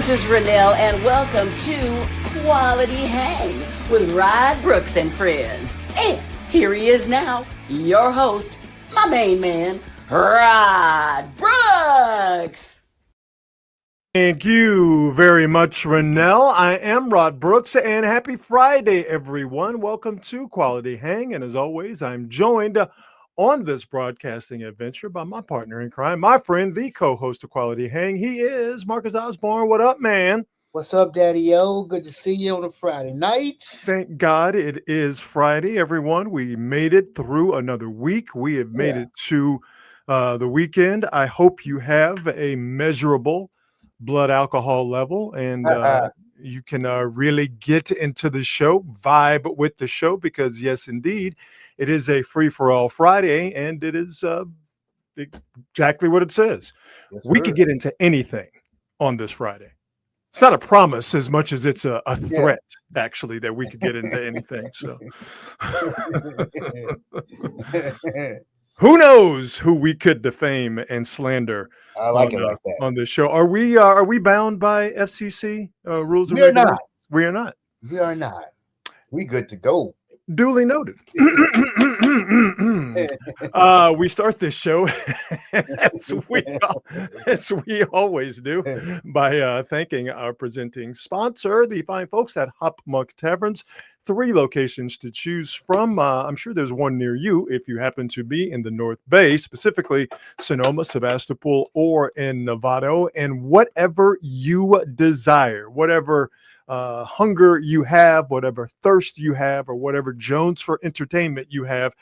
This is Renelle, and welcome to Quality Hang with Rod Brooks and friends. And here he is now, your host, my main man, Rod Brooks. Thank you very much, Renelle. I am Rod Brooks, and happy Friday, everyone. Welcome to Quality Hang, and as always, I'm joined on this broadcasting adventure by my partner in crime, my friend, the co-host of Quality Hang. He is Marcus Osborne. What up, man? What's up, Daddy-O? Good to see you on a Friday night. Thank God it is Friday, everyone. We made it through another week. We have made it to the weekend. I hope you have a measurable blood alcohol level, and you can really get into the show, vibe with the show, because yes, indeed, it is a free-for-all Friday, and it is exactly what it says. Yes, we could get into anything on this Friday. It's not a promise as much as it's a threat, actually, that we could get into anything. So who knows who we could defame and slander on this show. Are we bound by FCC rules and regulations? We are not. We are not. We good to go. Duly noted. We start this show as we always do by thanking our presenting sponsor, the fine folks at Hop Monk Taverns. 3 locations to choose from. I'm sure there's one near you if you happen to be in the North Bay, specifically Sonoma, Sebastopol, or in Novato, and whatever you desire, whatever hunger you have, whatever thirst you have, or whatever Jones for entertainment you have,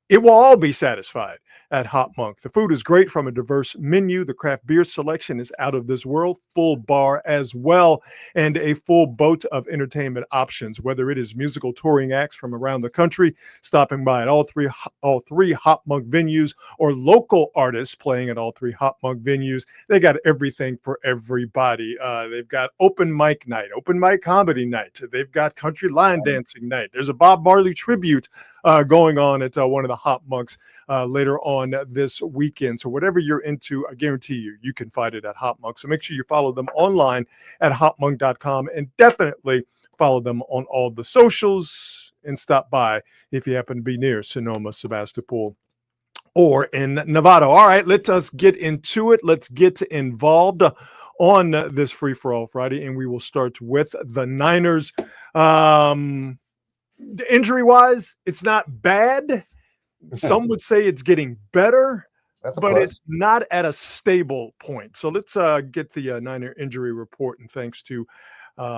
it will all be satisfied at Hop Monk. The food is great from a diverse menu. The craft beer selection is out of this world, full bar as well, and a full boat of entertainment options, whether it is musical touring acts from around the country stopping by at all three Hop Monk venues, or local artists playing at all 3 Hop Monk venues. They got everything for everybody. They've got open mic night, open mic comedy night. They've got country line dancing night. There's a Bob Marley tribute going on at one of the Hop Monks later on this weekend. So whatever you're into, I guarantee you can find it at Hop Monk. So make sure you follow them online at hopmonk.com, and definitely follow them on all the socials, and stop by if you happen to be near Sonoma, Sebastopol, or in Novato. All right, let us get into it. Let's get involved on this Free-for-All Friday, and we will start with the Niners. Injury-wise, it's not bad. Some would say it's getting better, but it's not at a stable point. So let's get the Niner injury report, and thanks to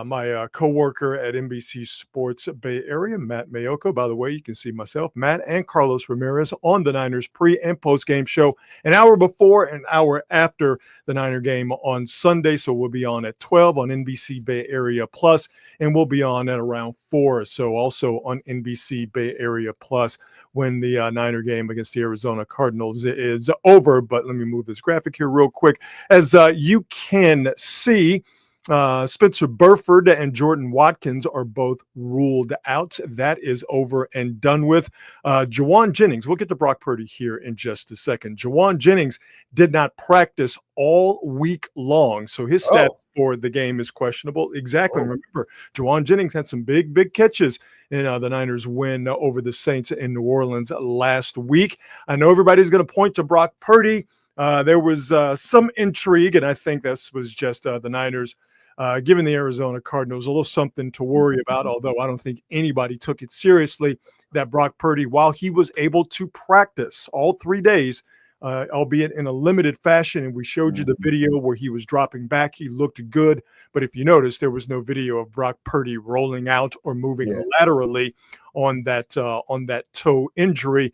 my coworker at NBC Sports Bay Area, Matt Mayoko. By the way, you can see myself, Matt, and Carlos Ramirez on the Niners pre- and post-game show an hour before, an hour after the Niner game on Sunday. So we'll be on at 12 on NBC Bay Area Plus, and we'll be on at around 4. So also on NBC Bay Area Plus when the Niner game against the Arizona Cardinals is over. But let me move this graphic here real quick. As you can see, Spencer Burford and Jordan Watkins are both ruled out. That is over and done with. Jawan Jennings, we'll get to Brock Purdy here in just a second. Jawan Jennings did not practice all week long, so his stat for the game is questionable. Exactly. Remember, Jawan Jennings had some big catches in the Niners win over the Saints in New Orleans last week. I know everybody's going to point to Brock Purdy. There was some intrigue, and I think this was just the Niners giving the Arizona Cardinals a little something to worry about, although I don't think anybody took it seriously that Brock Purdy, while he was able to practice all 3 days, albeit in a limited fashion, and we showed you the video where he was dropping back, he looked good. But if you notice, there was no video of Brock Purdy rolling out or moving laterally on that toe injury.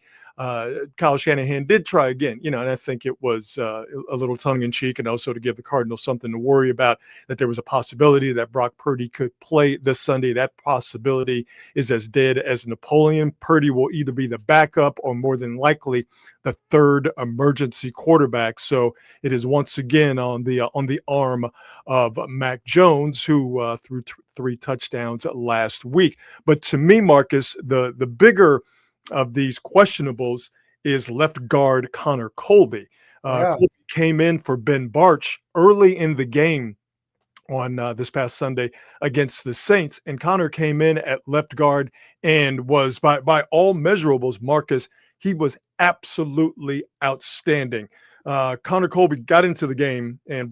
Kyle Shanahan did try again, and I think it was a little tongue-in-cheek, and also to give the Cardinals something to worry about, that there was a possibility that Brock Purdy could play this Sunday. That possibility is as dead as Napoleon. Purdy will either be the backup or more than likely the third emergency quarterback. So it is once again on the arm of Mac Jones, who threw 3 touchdowns last week. But to me, Marcus, the bigger of these questionables is left guard Connor Colby. Colby came in for Ben Barch early in the game on this past Sunday against the Saints. And Connor came in at left guard and was by all measurables, Marcus, he was absolutely outstanding. Connor Colby got into the game, and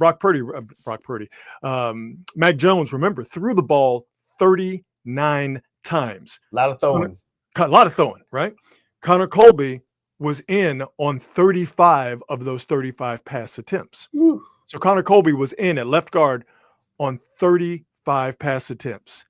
Mac Jones, remember, threw the ball 39 times. A lot of throwing, right? Connor Colby was in on 35 of those 35 pass attempts. Woo. So Connor Colby was in at left guard on 35 pass attempts.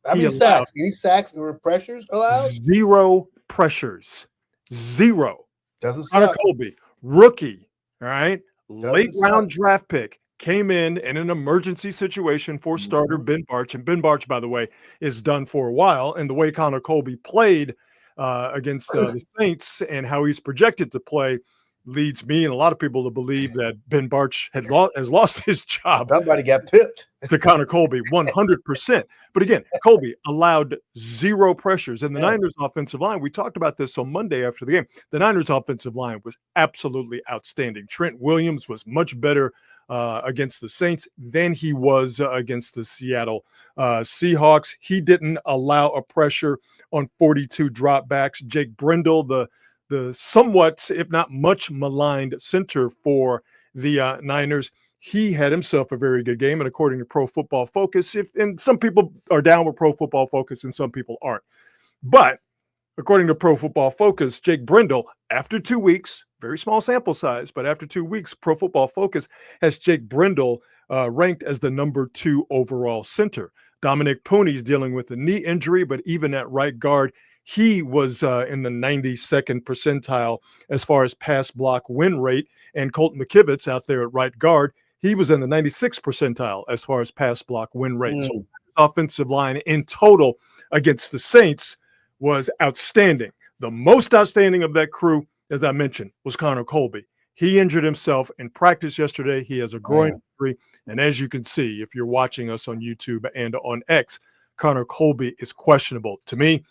How many sacks? Any sacks or pressures allowed? 0 pressures. 0. Doesn't Connor suck. Colby, rookie, all right? Doesn't Late round suck. draft pick, came in an emergency situation for starter Ben Barch. And Ben Barch, by the way, is done for a while. And the way Connor Colby played against the Saints and how he's projected to play leads me and a lot of people to believe that Ben Barch has lost his job. Somebody got pipped. To Connor Colby, 100%. But again, Colby allowed 0 pressures. And the Niners offensive line, we talked about this on Monday after the game. The Niners offensive line was absolutely outstanding. Trent Williams was much better against the Saints than he was against the Seattle Seahawks. He didn't allow a pressure on 42 dropbacks. Jake Brendel, the somewhat, if not much maligned center for the Niners, he had himself a very good game. And according to Pro Football Focus, and some people are down with Pro Football Focus and some people aren't. But according to Pro Football Focus, Jake Brendel, after 2 weeks, very small sample size, but after 2 weeks, Pro Football Focus has Jake Brendel ranked as the number 2 overall center. Dominic Pooney's dealing with a knee injury, but even at right guard, he was in the 92nd percentile as far as pass block win rate. And Colton McKivitz out there at right guard, he was in the 96th percentile as far as pass block win rate. So offensive line in total against the Saints was outstanding. The most outstanding of that crew, as I mentioned, was Connor Colby. He injured himself in practice yesterday. He has a groin injury. And as you can see, if you're watching us on YouTube and on X, Connor Colby is questionable. To me,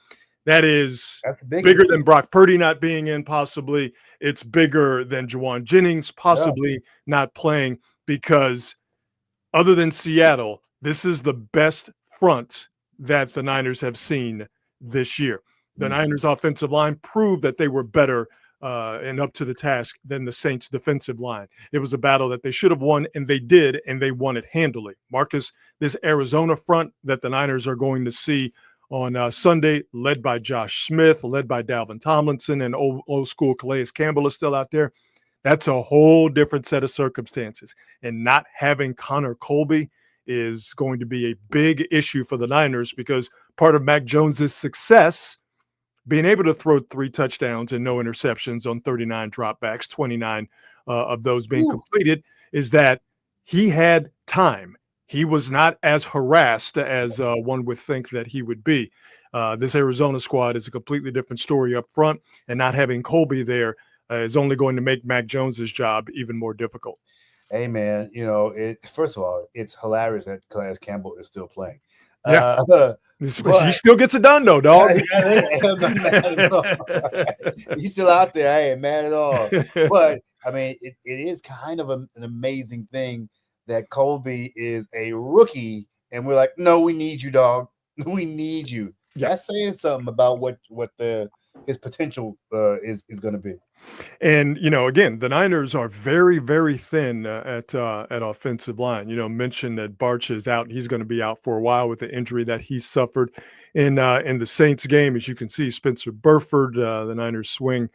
that's bigger than Brock Purdy not being in, possibly. It's bigger than Juwan Jennings possibly not playing, because other than Seattle, this is the best front that the Niners have seen this year. The Niners offensive line proved that they were better and up to the task than the Saints defensive line. It was a battle that they should have won, and they did, and they won it handily. Marcus, this Arizona front that the Niners are going to see on Sunday, led by Josh Smith, led by Dalvin Tomlinson, and old school Calais Campbell is still out there. That's a whole different set of circumstances. And not having Connor Colby is going to be a big issue for the Niners, because part of Mac Jones's success, being able to throw 3 touchdowns and no interceptions on 39 dropbacks, 29 of those being completed, is that he had time. He was not as harassed as one would think that he would be. This Arizona squad is a completely different story up front, and not having Colby there is only going to make Mac Jones's job even more difficult. Hey, man, first of all, it's hilarious that Calais Campbell is still playing. Yeah. He still gets it done, though, dog. He's still out there. I ain't mad at all. But, I mean, it is kind of an amazing thing that Colby is a rookie, and we're like, no, we need you, dog. We need you. Yeah. That's saying something about what his potential is going to be. And, again, the Niners are very, very thin at offensive line. Mentioned that Barch is out. He's going to be out for a while with the injury that he suffered in the Saints game. As you can see, Spencer Burford, the Niners swing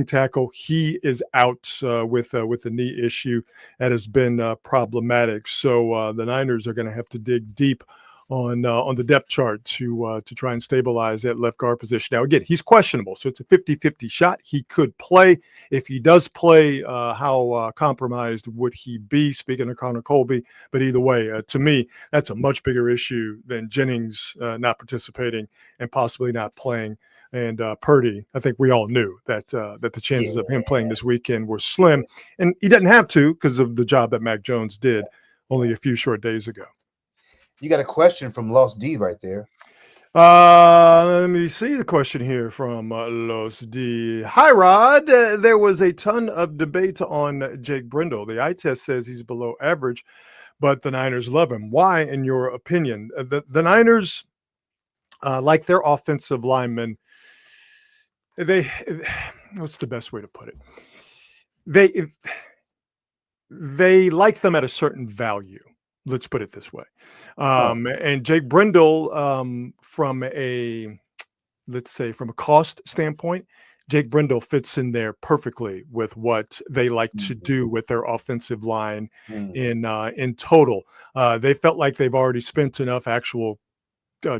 tackle, he is out with a knee issue that has been problematic. So the Niners are going to have to dig deep on the depth chart to try and stabilize that left guard position. Now, again, he's questionable, so it's a 50-50 shot. He could play. If he does play, how compromised would he be? Speaking of Connor Colby, but either way, to me, that's a much bigger issue than Jennings not participating and possibly not playing. And Purdy, I think we all knew that the chances of him playing this weekend were slim, and he doesn't have to because of the job that Mac Jones did only a few short days ago. You got a question from Lost D right there. Let me see the question here from Los D. Hi, Rod. There was a ton of debate on Jake Brindle. The eye test says he's below average, but the Niners love him. Why, in your opinion? The Niners, like their offensive linemen, they what's the best way to put it? They like them at a certain value. Let's put it this way. And Jake Brindle, from a cost standpoint, Jake Brindle fits in there perfectly with what they like to do with their offensive line in total. They felt like they've already spent enough actual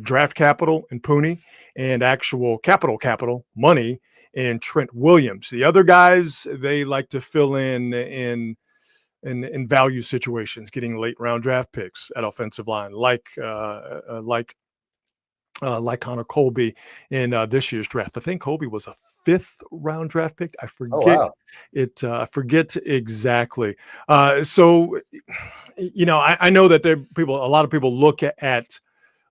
draft capital in Pooney and actual capital money in Trent Williams. The other guys, they like to fill in value situations, getting late round draft picks at offensive line, like Connor Colby in this year's draft. I think Colby was a 5th round draft pick. I forget it. I forget exactly. So, I know that a lot of people look at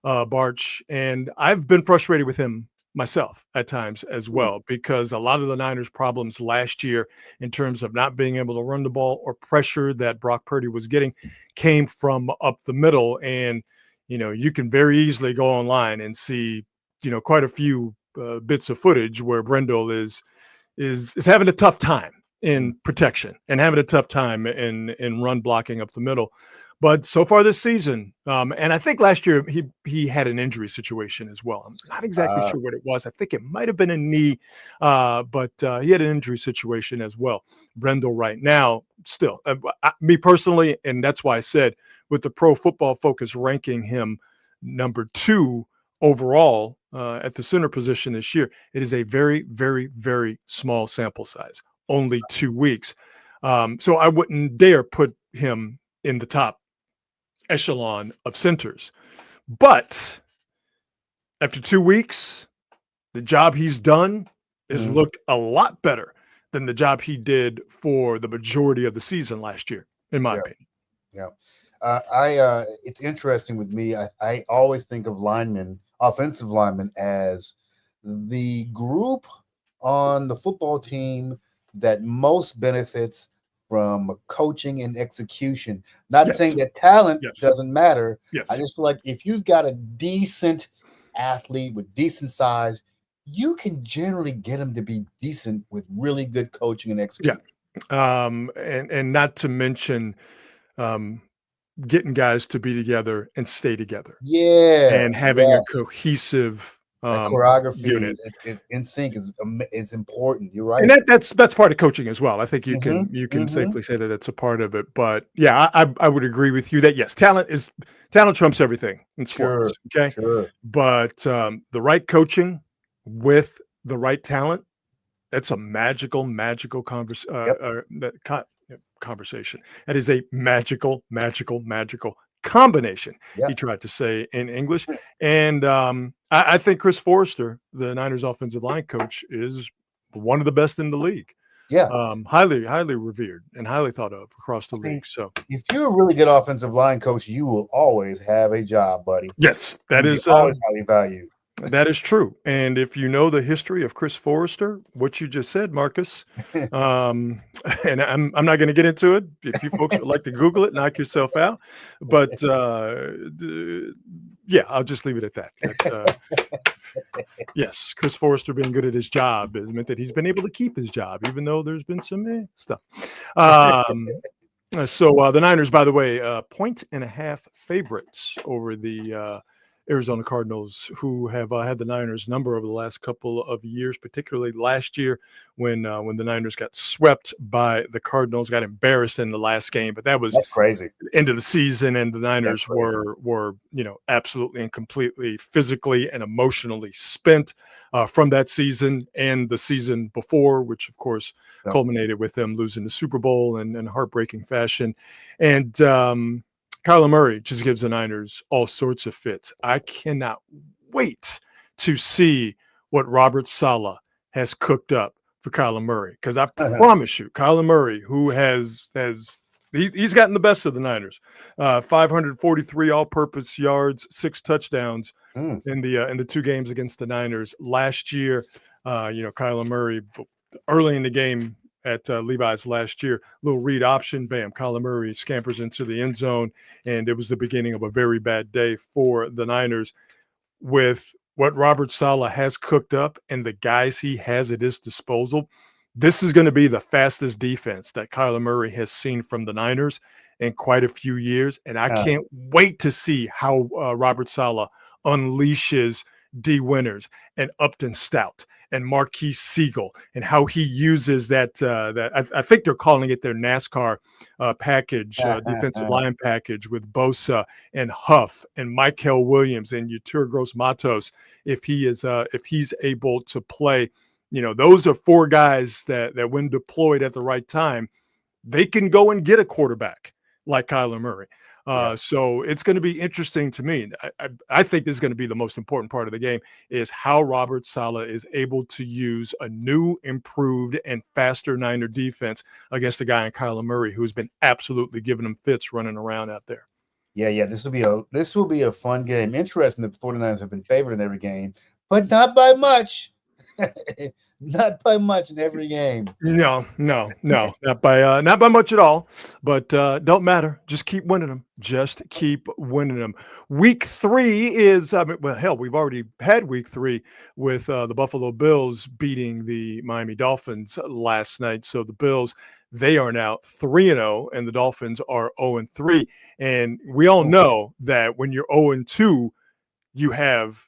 Barch, and I've been frustrated with him myself at times as well, because a lot of the Niners' problems last year in terms of not being able to run the ball or pressure that Brock Purdy was getting came from up the middle. And, you can very easily go online and see, quite a few bits of footage where Brindle is having a tough time in protection and having a tough time in run blocking up the middle. But so far this season, and I think last year he had an injury situation as well. I'm not exactly sure what it was. I think it might have been a knee, but he had an injury situation as well. Brindle right now, still, me personally, and that's why I said with the Pro Football Focus ranking him number 2 overall at the center position this year, it is a very, very, very small sample size, only 2 weeks. So I wouldn't dare put him in the top echelon of centers. But after 2 weeks, the job he's done has looked a lot better than the job he did for the majority of the season last year, in my opinion. Yeah. It's interesting with me. I always think of offensive linemen, as the group on the football team that most benefits from coaching and execution. Not saying that talent doesn't matter. I just feel like if you've got a decent athlete with decent size, you can generally get them to be decent with really good coaching and execution. And not to mention getting guys to be together and stay together. And having a cohesive choreography unit in sync is important. You're right. And that's part of coaching as well. I think you can safely say that that's a part of it. But yeah, I would agree with you that yes, talent trumps everything in sports. But the right coaching with the right talent, that's a magical conversation. That is a magical combination, he tried to say in English. And I think Chris Forrester, the Niners offensive line coach, is one of the best in the league. Highly revered and highly thought of across the league. So if you're a really good offensive line coach, you will always have a job, buddy. Yes, that is always highly valued. That is true. And if you know the history of Chris Forrester, what you just said, Marcus, and I'm not going to get into it. If you folks would like to Google it, knock yourself out. But yeah, I'll just leave it at that. Yes, Chris Forrester being good at his job has meant that he's been able to keep his job, even though there's been some stuff. So the Niners, by the way, 1.5 favorites over the Arizona Cardinals, who have had the Niners number over the last couple of years, particularly last year when the Niners got swept by the Cardinals, got embarrassed in the last game. But that's crazy. End of the season, and the Niners were absolutely and completely physically and emotionally spent from that season and the season before, which of course culminated with them losing the Super Bowl in heartbreaking fashion. And Kyler Murray just gives the Niners all sorts of fits. I cannot wait to see what Robert Saleh has cooked up for Kyler Murray, because I promise you, Kyler Murray, who has He's gotten the best of the Niners. 543 all-purpose yards, 6 touchdowns in the 2 games against the Niners last year. Kyler Murray early in the game at Levi's last year, little read option, bam, Kyler Murray scampers into the end zone, and it was the beginning of a very bad day for the Niners. With what Robert Saleh has cooked up and the guys he has at his disposal, this is going to be the fastest defense that Kyler Murray has seen from the Niners in quite a few years. And I can't wait to see how Robert Saleh unleashes D. Winters and Upton Stout and Marquise Siegel, and how he uses that. I think they're calling it their NASCAR package, defensive line package, with Bosa and Huff and Michael Williams and Yetur Gross-Matos. If he's able to play, those are 4 guys that when deployed at the right time, they can go and get a quarterback like Kyler Murray. So it's going to be interesting to me. I think this is going to be the most important part of the game, is how Robert Saleh is able to use a new, improved, and faster Niner defense against a guy in Kyler Murray who's been absolutely giving him fits running around out there. Yeah. This will be a fun game. Interesting that the 49ers have been favored in every game, but not by much. Not by much in every game. No, not by much at all. But don't matter. Just keep winning them. Just keep winning them. Week 3 is we've already had week 3 with the Buffalo Bills beating the Miami Dolphins last night. So the Bills, they are now 3-0, and the Dolphins are 0-3. And we all know that when you're 0-2, you have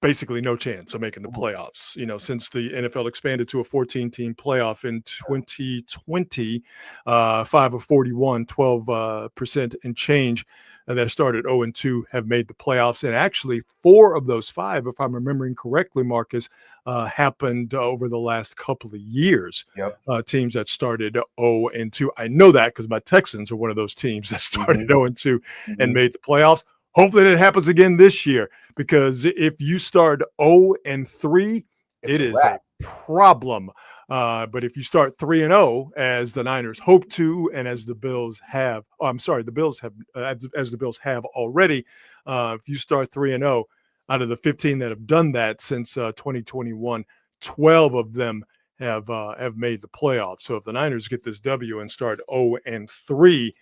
basically no chance of making the playoffs. Since the NFL expanded to a 14-team playoff in 2020, 5 of 41, 12% and change that started 0-2 have made the playoffs. And actually 4 of those 5, if I'm remembering correctly, Marcus, happened over the last couple of years. Yep. Teams that started 0-2. I know that because my Texans are one of those teams that started 0-2 and made the playoffs. Hopefully that happens again this year, because if you start 0-3, it is a problem. But if you start 3-0, as the Niners hope to, and as the Bills have, the Bills have, as the Bills have already, if you start 3-0, out of the 15 that have done that since 2021, 12 of them have made the playoffs. So if the Niners get this W and start 0-3,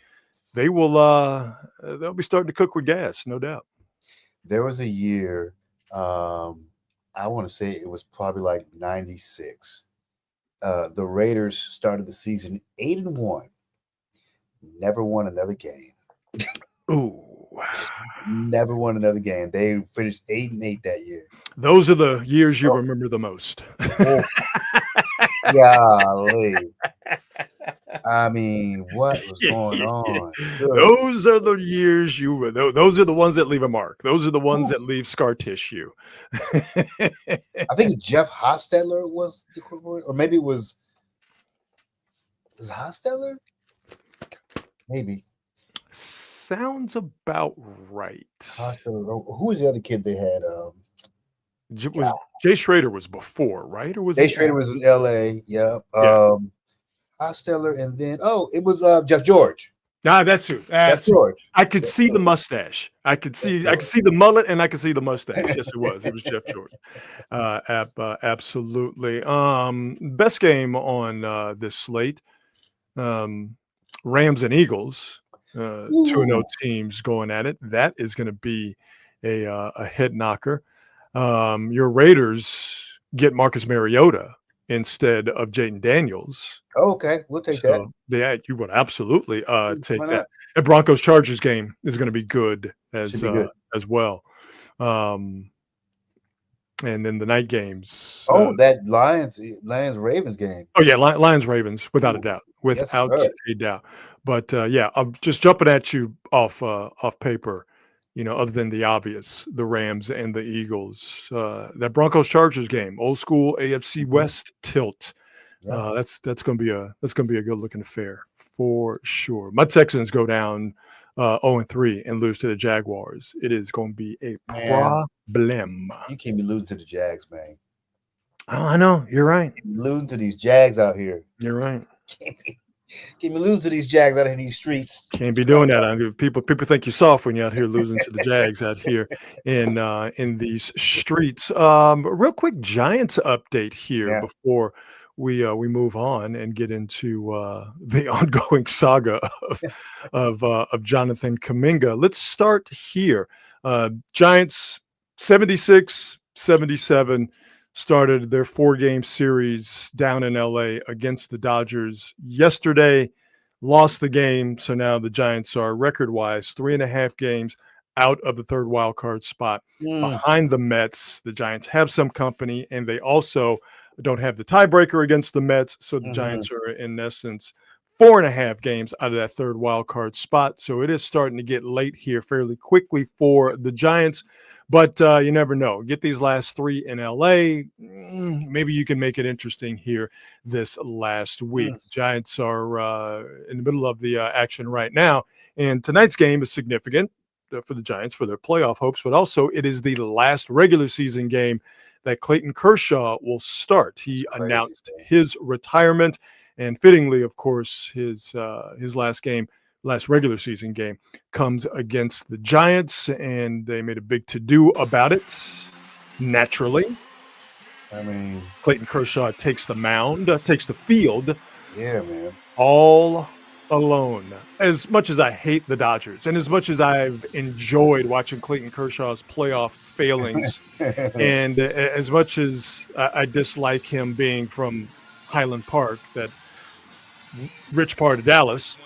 they'll be starting to cook with gas, no doubt. There was a year, I want to say it was probably like 96. The Raiders started the season 8-1, never won another game. Ooh. Never won another game. They finished 8-8 that year. Those are the years you remember the most. Golly. I mean, what was going on? Those are the years those are the ones that leave a mark. Those are the ones that leave scar tissue. I think Jeff Hostetler was the quarterback, or maybe it was Hostetler? Maybe. Sounds about right. Hostetler. Who was the other kid they had? Jay Schrader was before, right? Or was Jay Schrader was in LA? Yep. Hostetler, and then it was Jeff George. Nah, that's who. Jeff George. I could see the mustache. I could see the mullet, and I could see the mustache. Yes, it was. It was Jeff George. Absolutely. Best game on this slate. Rams and Eagles. 2-0 teams going at it. That is going to be a head knocker. Your Raiders get Marcus Mariota instead of Jaden Daniels. Okay, we'll take that. Yeah, you would absolutely take that. The Broncos-Chargers game is going to be good as well. And then the night games. That Lions-Ravens game. Oh, yeah, Lions-Ravens, without a doubt. Without a doubt. But, I'm just jumping at you off paper. Other than the obvious, the Rams and the Eagles, that Broncos-Chargers game, old school AFC West tilt. Yeah. That's going to be a good looking affair for sure. My Texans go down 0-3 and lose to the Jaguars. It is going to be a problem. You can't be losing to the Jags, man. Oh, I know. You're right. Losing to these Jags out here. You're right. Can we lose to these Jags out in these streets? Can't be doing that. People think you're soft when you're out here losing to the Jags out here in these streets. Real quick Giants update here before we move on and get into the ongoing saga of Jonathan Kuminga. Let's start here. Giants 76-77 started their 4-game series down in LA against the Dodgers yesterday. Lost the game, so now the Giants are record-wise 3.5 games out of the third wild card spot behind the Mets. The Giants have some company, and they also don't have the tiebreaker against the Mets, so the Giants are, in essence, 4.5 games out of that third wild card spot. So it is starting to get late here fairly quickly for the Giants. But you never know. Get these last 3 in LA. Maybe you can make it interesting here this last week. Giants are in the middle of the action right now. And tonight's game is significant for the Giants for their playoff hopes, but also it is the last regular season game that Clayton Kershaw will start. He announced his retirement, and fittingly, of course, his last regular season game comes against the Giants, and they made a big to-do about it. Naturally, I mean, Clayton Kershaw takes the mound, takes the field. Yeah, man. All alone. As much as I hate the Dodgers, and as much as I've enjoyed watching Clayton Kershaw's playoff failings, and as much as I dislike him being from Highland Park, that rich part of Dallas,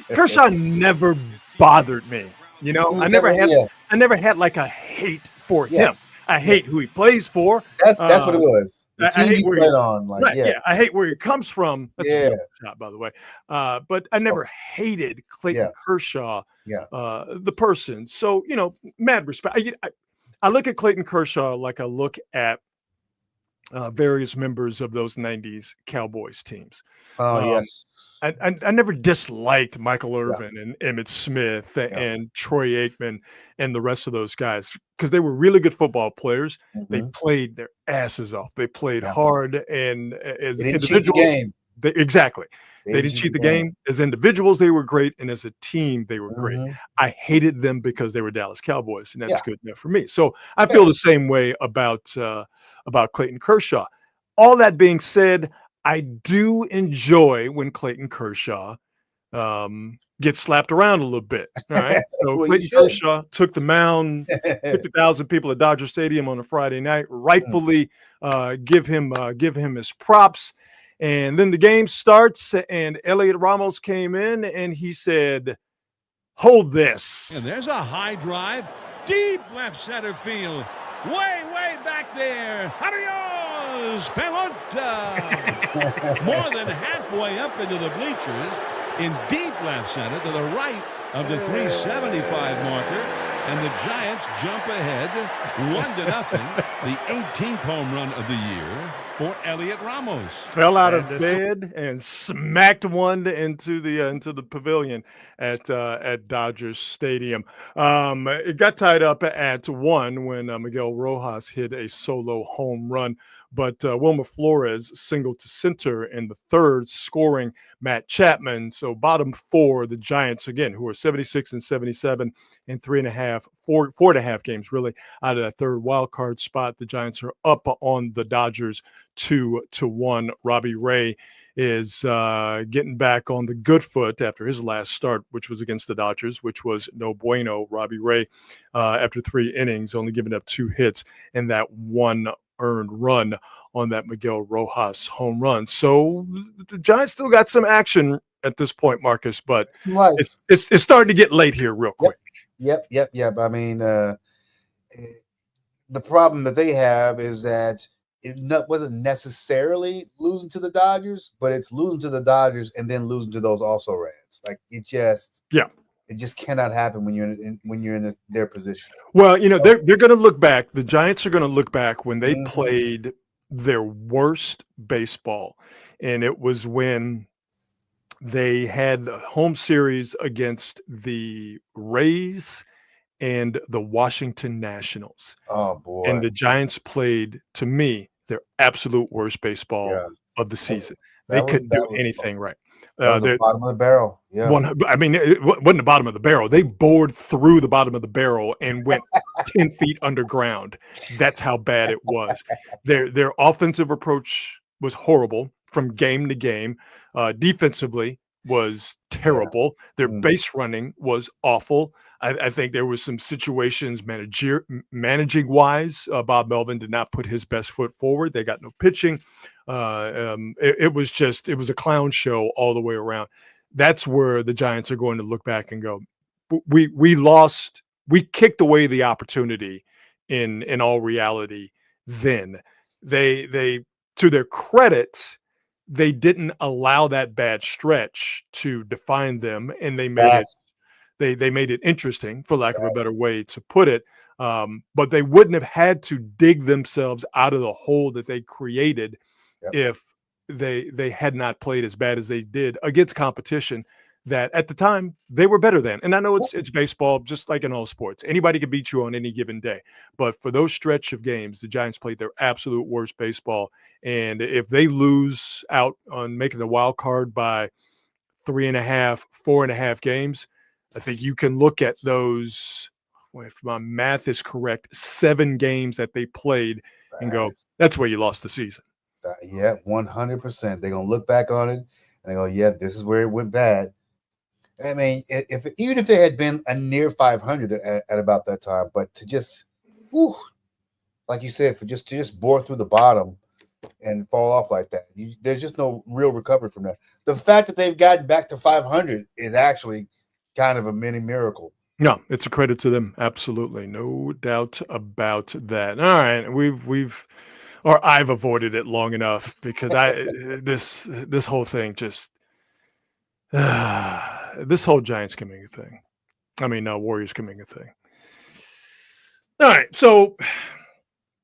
Kershaw never bothered me. You know, I never had like a hate for him. I hate who he plays for. That's what it was. I hate where he played on. Like, I hate where he comes from. That's a good shot, by the way. But I never hated Clayton Kershaw, the person. So, you know, mad respect. I look at Clayton Kershaw like I look at various members of those 90s Cowboys teams. Yes. I never disliked Michael Irvin and Emmitt Smith and Troy Aikman and the rest of those guys because they were really good football players. They played their asses off. They played hard, and as individuals, they didn't cheat the game. As individuals, they were great, and as a team, they were great. I hated them because they were Dallas Cowboys, and that's good enough for me. So I feel the same way about Clayton Kershaw. All that being said, I do enjoy when Clayton Kershaw gets slapped around a little bit. All right. So well, Clayton Kershaw took the mound, 50,000 people at Dodger Stadium on a Friday night, rightfully give him his props. And then the game starts, and Elliot Ramos came in, and he said, "Hold this." And there's a high drive, deep left center field. Way back there. Adios, pelota. More than halfway up into the bleachers in deep left center to the right of the 375 marker. And the Giants jump ahead 1-0. The 18th home run of the year for Elliot Ramos. Fell out of bed and smacked one into the pavilion at Dodgers Stadium. It got tied up at 1 when Miguel Rojas hit a solo home run, but Wilmer Flores singled to center in the third, scoring Matt Chapman. So bottom 4, the Giants again, who are 76-77 and 4.5 games really out of that third wild card spot. The Giants are up on the Dodgers 2-1. Robbie Ray is getting back on the good foot after his last start, which was against the Dodgers, which was no bueno. Robbie Ray, after 3 innings, only giving up 2 hits and that 1 earned run on that Miguel Rojas home run. So the Giants still got some action at this point, Marcus, but it's starting to get late here real quick. Yep. I mean, the problem that they have is that it wasn't necessarily losing to the Dodgers, but it's losing to the Dodgers and then losing to those also Reds. Like it just cannot happen when you're in their position. Well, you know, they're going to look back. The Giants are going to look back when they played their worst baseball, and it was when they had the home series against the Rays and the Washington Nationals. Oh, boy. And the Giants played, to me, their absolute worst baseball of the season. They couldn't do anything right. That was the bottom of the barrel. Yeah. It wasn't the bottom of the barrel. They bored through the bottom of the barrel and went 10 feet underground. That's how bad it was. Their offensive approach was horrible from game to game. Defensively was terrible. Their base running was awful. I think there was some situations managing wise. Bob Melvin did not put his best foot forward. They got no pitching. It was a clown show all the way around. That's where the Giants are going to look back and go, we lost, we kicked away the opportunity in all reality. Then they to their credit, they didn't allow that bad stretch to define them, and they made they made it interesting, for lack of a better way to put it. But they wouldn't have had to dig themselves out of the hole that they created if they had not played as bad as they did against competition that at the time they were better than. And I know it's baseball, just like in all sports. Anybody can beat you on any given day. But for those stretch of games, the Giants played their absolute worst baseball. And if they lose out on making the wild card by 3.5, 4.5 games, I think you can look at those, if my math is correct, 7 games that they played and go, that's where you lost the season. Yeah, 100%. They're going to look back on it and they go, yeah, this is where it went bad. I mean, even if they had been a near 500 at about that time, but to just, like you said, to just bore through the bottom and fall off like that, there's just no real recovery from that. The fact that they've gotten back to 500 is actually kind of a mini miracle. No, it's a credit to them. Absolutely. No doubt about that. All right. I've avoided it long enough because this whole thing just, this whole Giants Kuminga thing. Warriors Kuminga thing. All right. So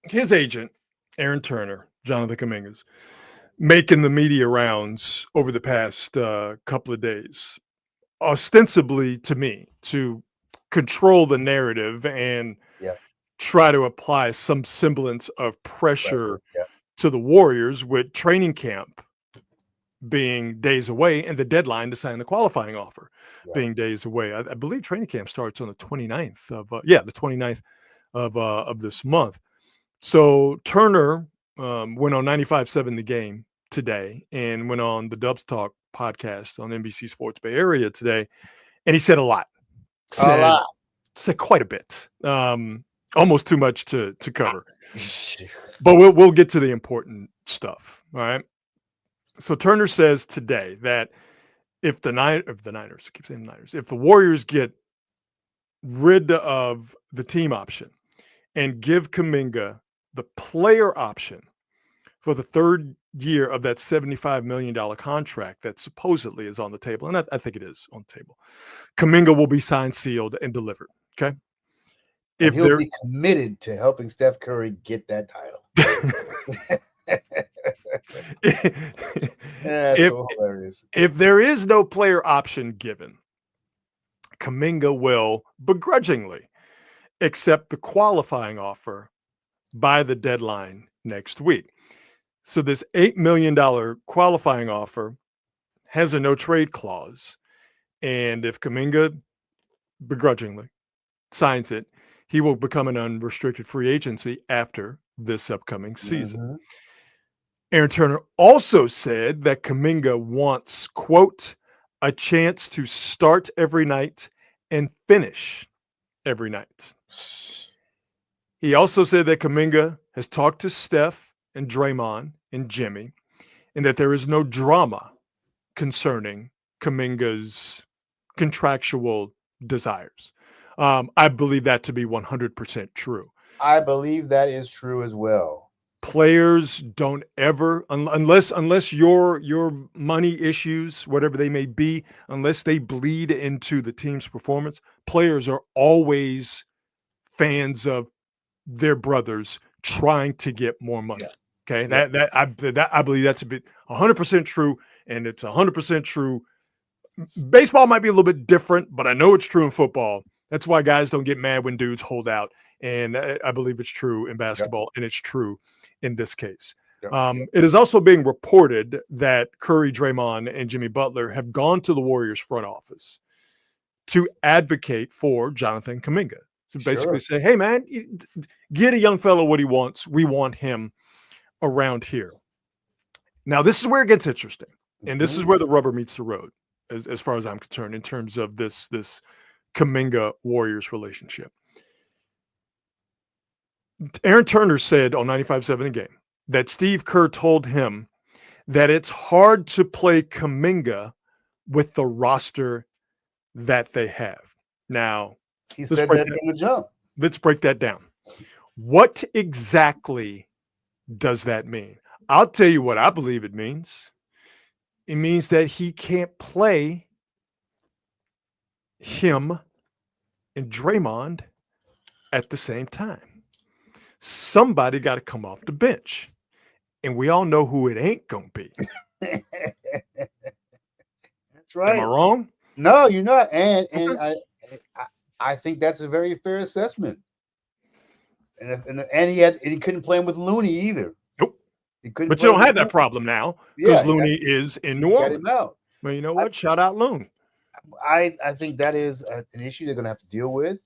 his agent, Aaron Turner, Jonathan Kuminga's, making the media rounds over the past couple of days, ostensibly to me, to control the narrative and try to apply some semblance of pressure to the Warriors, with training camp being days away and the deadline to sign the qualifying offer being days away. I believe training camp starts on the 29th of this month. So Turner went on 95.7 The Game today and went on the Dubs Talk podcast on NBC Sports Bay Area today, and he said a lot. Said quite a bit. Almost too much to cover. But we'll get to the important stuff. All right. So Turner says today that if the Warriors get rid of the team option and give Kuminga the player option for the third year of that $75 million contract that supposedly is on the table, and I think it is on the table, Kuminga will be signed, sealed, and delivered. Okay. If he'll be committed to helping Steph Curry get that title. So hilarious. If there is no player option given, Kuminga will begrudgingly accept the qualifying offer by the deadline next week. So this $8 million qualifying offer has a no trade clause. And if Kuminga begrudgingly signs it, he will become an unrestricted free agency after this upcoming season. Aaron Turner also said that Kuminga wants, quote, a chance to start every night and finish every night. He also said that Kuminga has talked to Steph and Draymond and Jimmy, and that there is no drama concerning Kuminga's contractual desires. I believe that to be 100% true. I believe that is true as well. Players don't ever, unless your money issues, whatever they may be, unless they bleed into the team's performance, players are always fans of their brothers trying to get more money. Okay, I believe that to be 100% true, and it's 100% true. Baseball might be a little bit different, but I know it's true in football. That's why guys don't get mad when dudes hold out. And I believe it's true in basketball, and it's true in this case. It is also being reported that Curry, Draymond, and Jimmy Butler have gone to the Warriors front office to advocate for Jonathan Kuminga. To basically say, hey, man, get a young fellow what he wants. We want him around here. Now, this is where it gets interesting. And this is where the rubber meets the road, as far as I'm concerned, in terms of this Kuminga Warriors relationship. Aaron Turner said on 95.7 The Game that Steve Kerr told him that it's hard to play Kuminga with the roster that they have. Now, he said that from the jump. Let's break that down. What exactly does that mean? I'll tell you what I believe it means. It means that he can't play him and Draymond at the same time. Somebody got to come off the bench. And we all know who it ain't going to be. That's right. Am I wrong? No, you're not. And I think that's a very fair assessment. And he couldn't play him with Looney either. Nope. He couldn't. But you don't have that problem now because Looney is in New Orleans. Well, you know what? Shout out Loon. I think that is an issue they're going to have to deal with.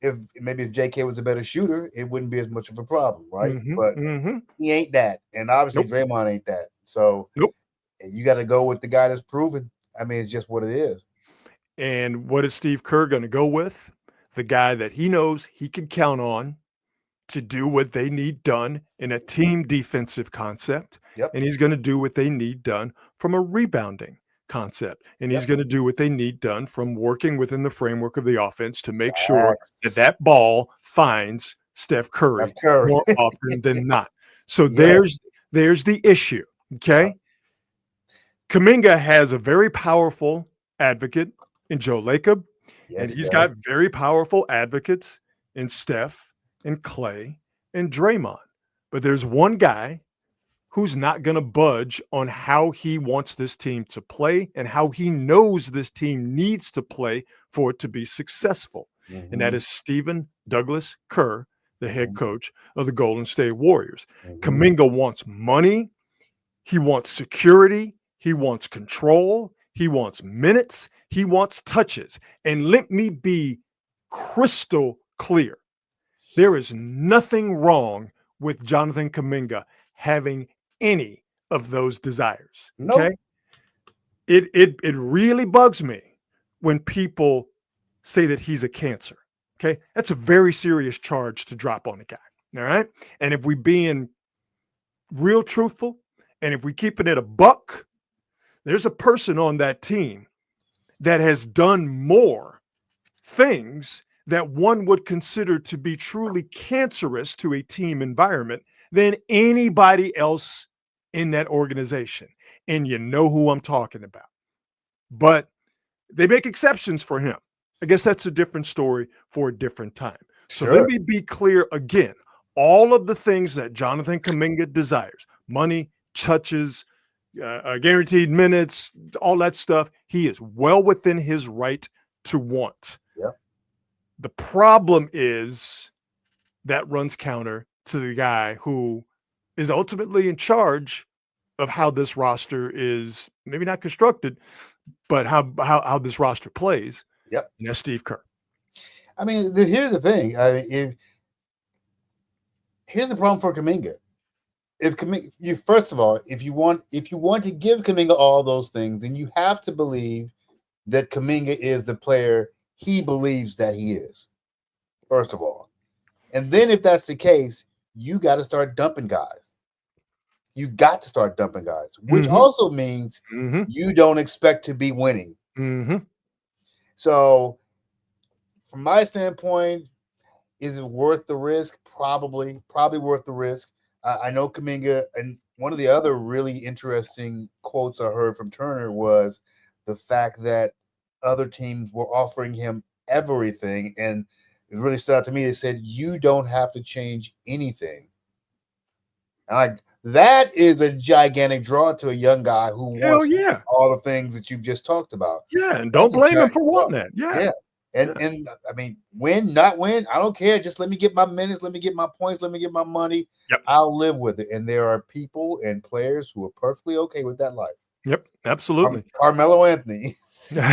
If JK was a better shooter, it wouldn't be as much of a problem, right? But he ain't that, and obviously Draymond ain't that. So you got to go with the guy that's proven. I mean, it's just what it is. And what is Steve Kerr going to go with? The guy that he knows he can count on to do what they need done in a team defensive concept. And he's going to do what they need done from a rebounding concept. And he's going to do what they need done from working within the framework of the offense to make sure that ball finds Steph Curry more often than not. So there's the issue. Okay. Kuminga has a very powerful advocate in Joe Lacob. And he's got very powerful advocates in Steph and Clay and Draymond. But there's one guy who's not going to budge on how he wants this team to play and how he knows this team needs to play for it to be successful. And that is Stephen Douglas Kerr, the head coach of the Golden State Warriors. Kuminga wants money. He wants security. He wants control. He wants minutes. He wants touches. And let me be crystal clear. There is nothing wrong with Jonathan Kuminga having any of those desires. Okay. It really bugs me when people say that he's a cancer. Okay. That's a very serious charge to drop on a guy. All right. And if we being real truthful and if we keeping it a buck, there's a person on that team that has done more things that one would consider to be truly cancerous to a team environment than anybody else in that organization. And you know who I'm talking about. But they make exceptions for him. I guess that's a different story for a different time. So let me be clear again. All of the things that Jonathan Kuminga desires, money, touches, guaranteed minutes, all that stuff, he is well within his right to want. The problem is that runs counter to the guy who is ultimately in charge of how this roster is maybe not constructed, but how this roster plays. And that's Steve Kerr. I mean, here's the thing. Here's the problem for Kuminga. If Kuminga, first of all, if you want to give Kuminga all those things, then you have to believe that Kuminga is the player he believes that he is. First of all, and then if that's the case, you got to start dumping guys. You got to start dumping guys, which also means you don't expect to be winning. So, from my standpoint, is it worth the risk? Probably worth the risk. I know Kuminga, and one of the other really interesting quotes I heard from Turner was the fact that other teams were offering him everything, and it really stood out to me. They said, you don't have to change anything. And that is a gigantic draw to a young guy who wants all the things that you've just talked about. And don't blame him for wanting that. And I mean, win, not win, I don't care. Just let me get my minutes, let me get my points, let me get my money. Yep. I'll live with it. And there are people and players who are perfectly okay with that life. Yep, absolutely. Carmelo Anthony springs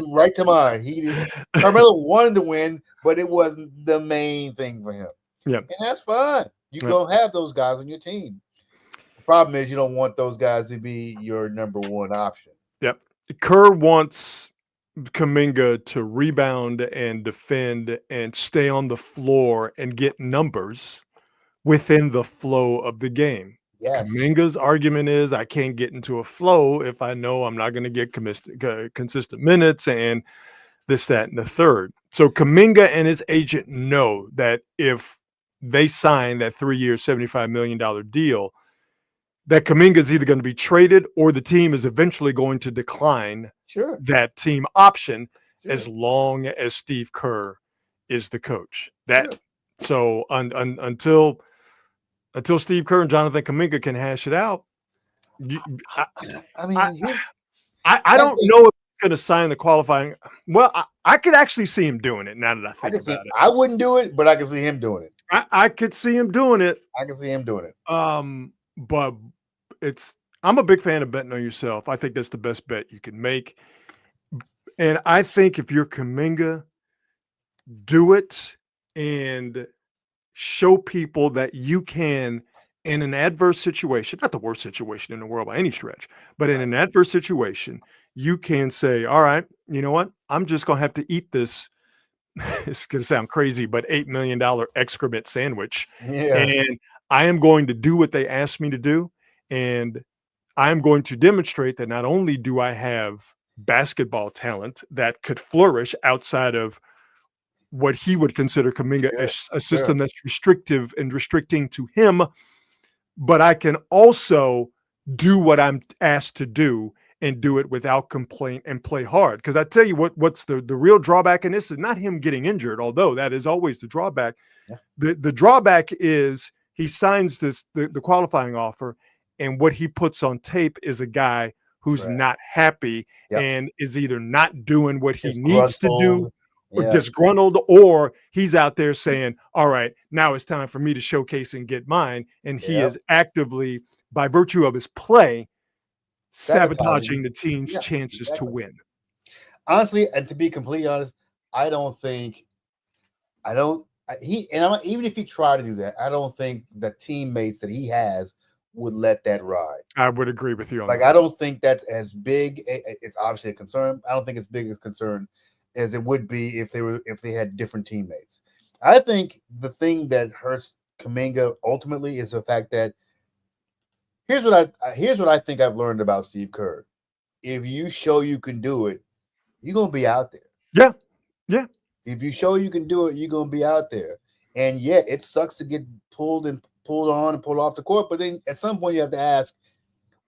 right to mind. Carmelo wanted to win, but it wasn't the main thing for him. Yeah, and that's fine. You're gonna have those guys on your team. The problem is you don't want those guys to be your number one option. Yep. Kerr wants Kuminga to rebound and defend and stay on the floor and get numbers within the flow of the game. Yes. Kuminga's argument is I can't get into a flow if I know I'm not going to get consistent minutes and this, that, and the third. So Kuminga and his agent know that if they sign that 3-year, $75 million deal, that Kuminga is either going to be traded or the team is eventually going to decline that team option as long as Steve Kerr is the coach. So until Steve Kerr and Jonathan Kuminga can hash it out, I don't know if he's going to sign the qualifying. Well, I could actually see him doing it now that I think about it. I wouldn't do it, but I can see him doing it. I could see him doing it. I can see him doing it. But I'm a big fan of betting on yourself. I think that's the best bet you can make. And I think if you're Kuminga, do it and show people that you can, in an adverse situation, not the worst situation in the world by any stretch, but in an adverse situation, you can say, all right, you know what? I'm just going to have to eat this. It's going to sound crazy, but $8 million excrement sandwich. Yeah. And I am going to do what they asked me to do. And I'm going to demonstrate that not only do I have basketball talent that could flourish outside of what he would consider Kuminga a system that's restrictive and restricting to him, but I can also do what I'm asked to do and do it without complaint and play hard. Because I tell you what's the real drawback in this is not him getting injured, although that is always the drawback. Yeah. The drawback is he signs the qualifying offer, and what he puts on tape is a guy who's not happy and is either not doing what he needs to do, or disgruntled, or he's out there saying, all right, now it's time for me to showcase and get mine. And he is actively, by virtue of his play, sabotaging the team's chances to win. Honestly, and to be completely honest, even if he tried to do that, I don't think the teammates that he has would let that ride. I would agree with you on that. I don't think that's as big. It's obviously a concern. I don't think it's big as concern as it would be if they had different teammates. I think the thing that hurts Kuminga ultimately is the fact that here's what I think I've learned about Steve Kerr. If you show you can do it, you're gonna be out there. Yeah. Yeah. If you show you can do it, you're gonna be out there. And it sucks to get pulled on and pulled off the court, but then at some point you have to ask,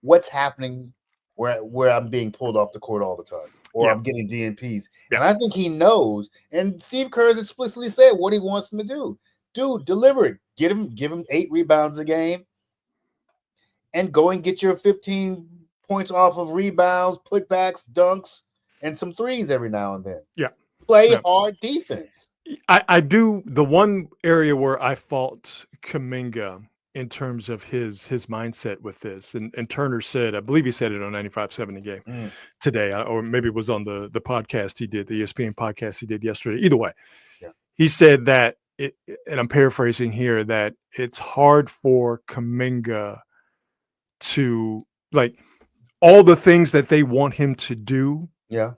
what's happening where I'm being pulled off the court all the time, or I'm getting DNPs. And I think he knows. And Steve Kerr has explicitly said what he wants him to do. Dude, deliver it. Give him 8 rebounds a game, and go and get your 15 points off of rebounds, putbacks, dunks, and some threes every now and then. Yeah. Play hard defense. I do. The one area where I fault Kuminga in terms of his mindset with this, and Turner said, I believe he said it on 95.7 The Game today, or maybe it was on the podcast he did, the ESPN podcast he did yesterday. Either way, he said that, and I'm paraphrasing here, that it's hard for Kuminga to, like, all the things that they want him to do. Yeah.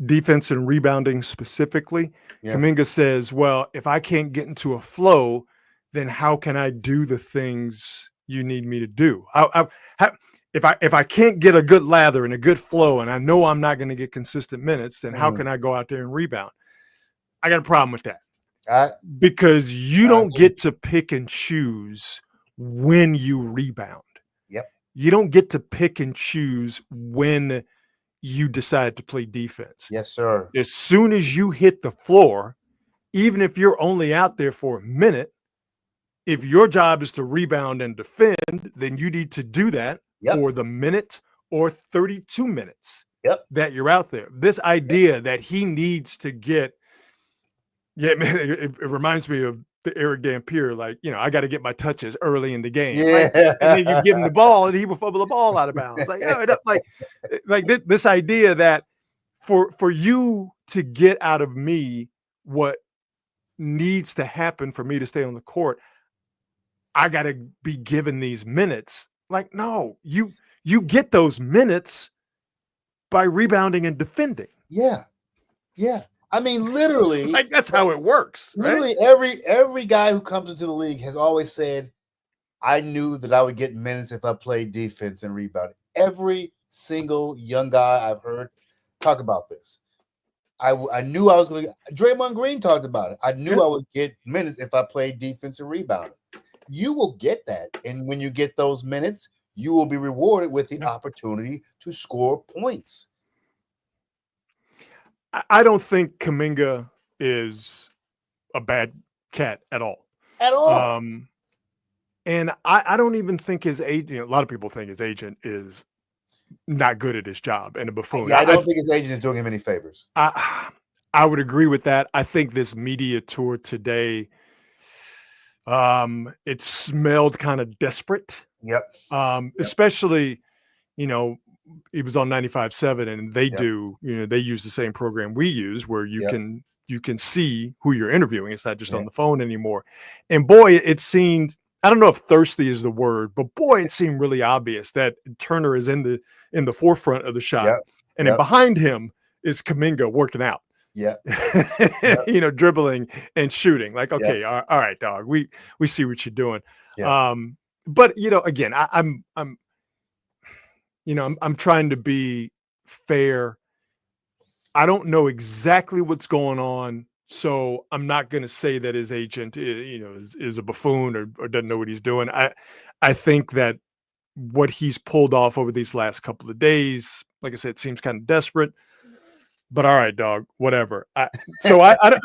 Defense and rebounding specifically. Kuminga says, well, if I can't get into a flow, then how can I do the things you need me to do? If I can't get a good lather and a good flow, and I know I'm not going to get consistent minutes, then how can I go out there and rebound? I got a problem with that. Because you don't get to pick and choose when you rebound. Yep. You don't get to pick and choose when you decide to play defense. Yes, sir. As soon as you hit the floor, even if you're only out there for a minute, if your job is to rebound and defend, then you need to do that for the minute or 32 minutes. that you're out there. This idea that he needs to get, man, it reminds me of the Eric Dampier, like, I got to get my touches early in the game. Yeah. And then you give him the ball and he will fumble the ball out of bounds. This idea that for you to get out of me what needs to happen for me to stay on the court, I got to be given these minutes. Like, no, you get those minutes by rebounding and defending. Yeah. I mean, literally, that's how it works. Literally, right? every guy who comes into the league has always said, I knew that I would get minutes if I played defense and rebounding. Every single young guy I've heard talk about this. I knew I was going to. Draymond Green talked about it. I knew I would get minutes if I played defense and rebounding. You will get that, and when you get those minutes, you will be rewarded with the opportunity to score points. I don't think Kuminga is a bad cat at all. And I don't even think his agent, a lot of people think his agent is not good at his job and a buffoon. Yeah, I don't think his agent is doing him any favors. I would agree with that. I think this media tour today, it smelled kind of desperate. Yep. Especially, he was on 95.7 and they do, they use the same program we use where you can see who you're interviewing. It's not just on the phone anymore. And boy, it seemed, I don't know if thirsty is the word, but boy, it seemed really obvious that Turner is in the forefront of the shot. And then behind him is Kuminga working out. Dribbling and shooting. Like, okay, all right, dog. We see what you're doing. But again, I'm trying to be fair. I don't know exactly what's going on, so I'm not going to say that his agent, is a buffoon or doesn't know what he's doing. I think that what he's pulled off over these last couple of days, like I said, seems kind of desperate. But all right, dog, whatever. I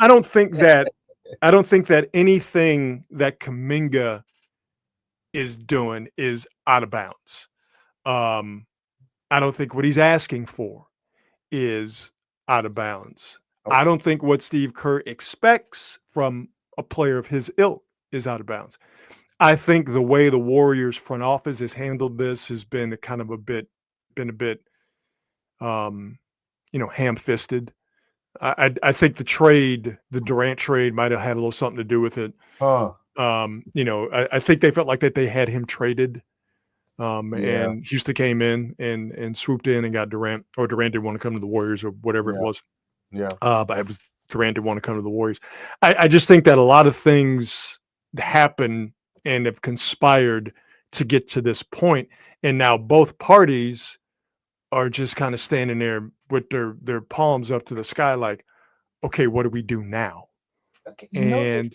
don't think that anything that Kuminga is doing is out of bounds. I don't think what he's asking for is out of bounds. Okay. I don't think what Steve Kerr expects from a player of his ilk is out of bounds. I think the way the Warriors front office has handled this has been a bit ham-fisted. I think the Durant trade might have had a little something to do with it. I think they felt like that they had him traded. And Houston came in and swooped in and got Durant, or Durant didn't want to come to the Warriors or whatever it was. But it was Durant didn't want to come to the Warriors. I just think that a lot of things happen and have conspired to get to this point. And now both parties are just kind of standing there with their palms up to the sky like, okay, what do we do now? Okay, and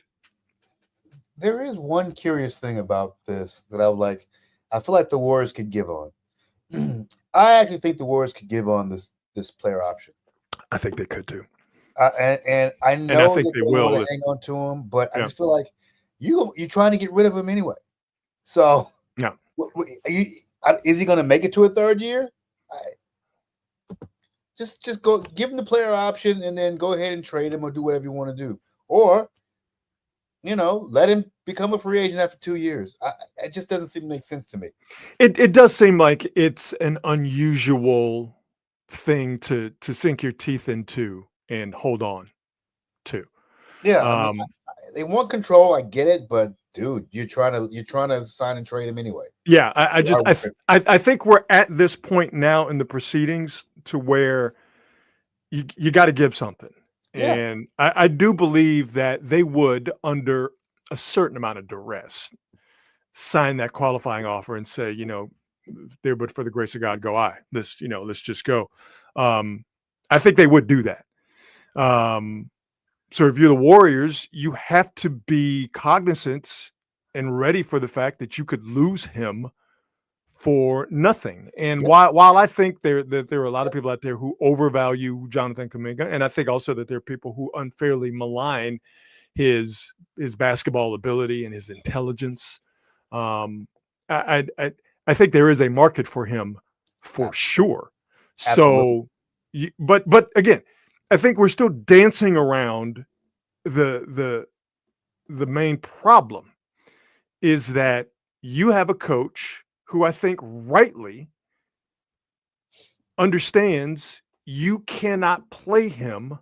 there is one curious thing about this that I feel like the Warriors could give on. I actually think the Warriors could give on this player option. I think they could too. And I know that they will hang on to him, but I just feel like you're trying to get rid of him anyway. So is he going to make it to a third year? Just go give him the player option and then go ahead and trade him or do whatever you want to do. Or, let him become a free agent after 2 years. It just doesn't seem to make sense to me. It does seem like it's an unusual thing to sink your teeth into and hold on to. Yeah. They want control. I get it, but dude, you're trying to sign and trade him anyway. Yeah. I think we're at this point now in the proceedings to where you got to give something. Yeah. And I do believe that they would, under a certain amount of duress, sign that qualifying offer and say, there, but for the grace of God, go I. Let's just go. I think they would do that. So if you're the Warriors, you have to be cognizant and ready for the fact that you could lose him for nothing. And while I think that there are a lot of people out there who overvalue Jonathan Kuminga, and I think also that there are people who unfairly malign his basketball ability and his intelligence, I think there is a market for him for sure. So, but again, I think we're still dancing around the main problem is that you have a coach who I think rightly understands you cannot play him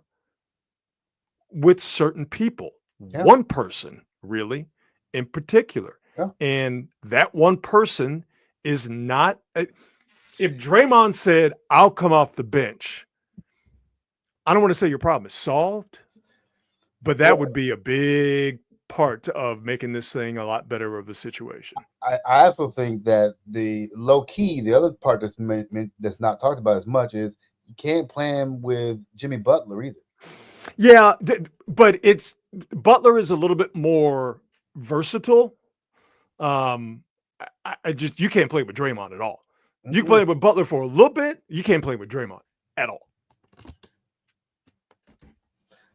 with certain people. Yeah. One person, really, in particular. Yeah. And that one person is not. If Draymond said, I'll come off the bench, I don't want to say your problem is solved, but that would be a big part of making this thing a lot better of a situation. I also think that the low key, the other part that's not talked about as much is you can't play him with Jimmy Butler either. Yeah, but Butler is a little bit more versatile. I just you can't play with Draymond at all. You can play with Butler for a little bit. You can't play with Draymond at all.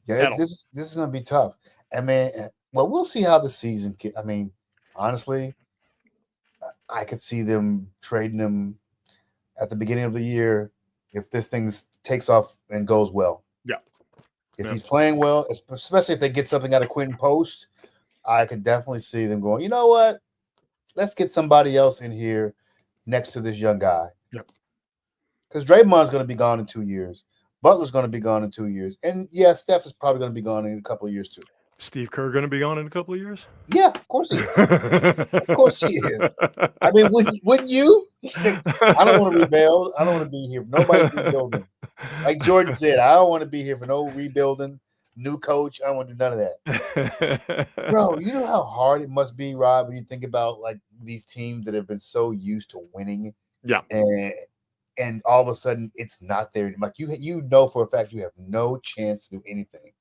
Yeah, this is going to be tough. I mean, well, we'll see how the season. I mean, honestly, I could see them trading him at the beginning of the year if this thing takes off and goes well. Yeah. If he's playing well, especially if they get something out of Quentin Post, I could definitely see them going, you know what? Let's get somebody else in here next to this young guy. Yep. Because Draymond's going to be gone in 2 years. Butler's going to be gone in 2 years. And, yeah, Steph is probably going to be gone in a couple of years, too. Steve Kerr going to be gone in a couple of years? Yeah, of course he is. Of course he is. I mean, wouldn't you? I don't want to rebuild. I don't want to be here. Nobody's rebuilding. Like Jordan said, I don't want to be here for no rebuilding, new coach. I don't want to do none of that. Bro, you know how hard it must be, Rob, when you think about like these teams that have been so used to winning. Yeah. And all of a sudden it's not there. Like you know for a fact you have no chance to do anything.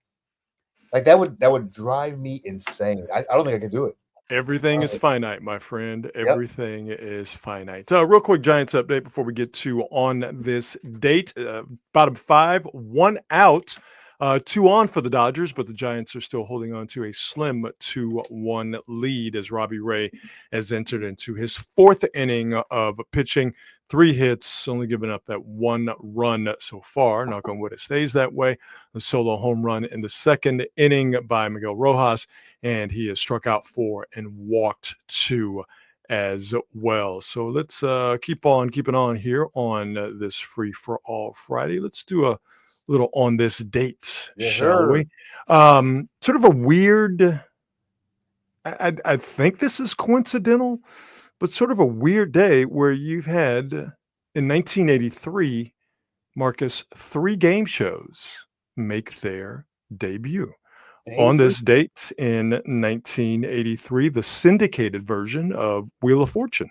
Like that would drive me insane. I don't think I could do it. Everything is finite, my friend. Everything is finite. Real quick Giants update before we get to on this date. Bottom 5, 1 out, 2 on for the Dodgers, but the Giants are still holding on to a slim 2-1 lead as Robbie Ray has entered into his 4th inning of pitching. 3 hits, only giving up that 1 run so far. Knock on wood, it stays that way. A solo home run in the 2nd inning by Miguel Rojas, and he has struck out 4 and walked 2 as well. So let's keep on keeping on here on this Free for All Friday. Let's do a little on this date, shall we? Sort of a weird, I think this is coincidental, but sort of a weird day where you've had in 1983, Marcus, 3 game shows make their debut. On this date in 1983, the syndicated version of Wheel of Fortune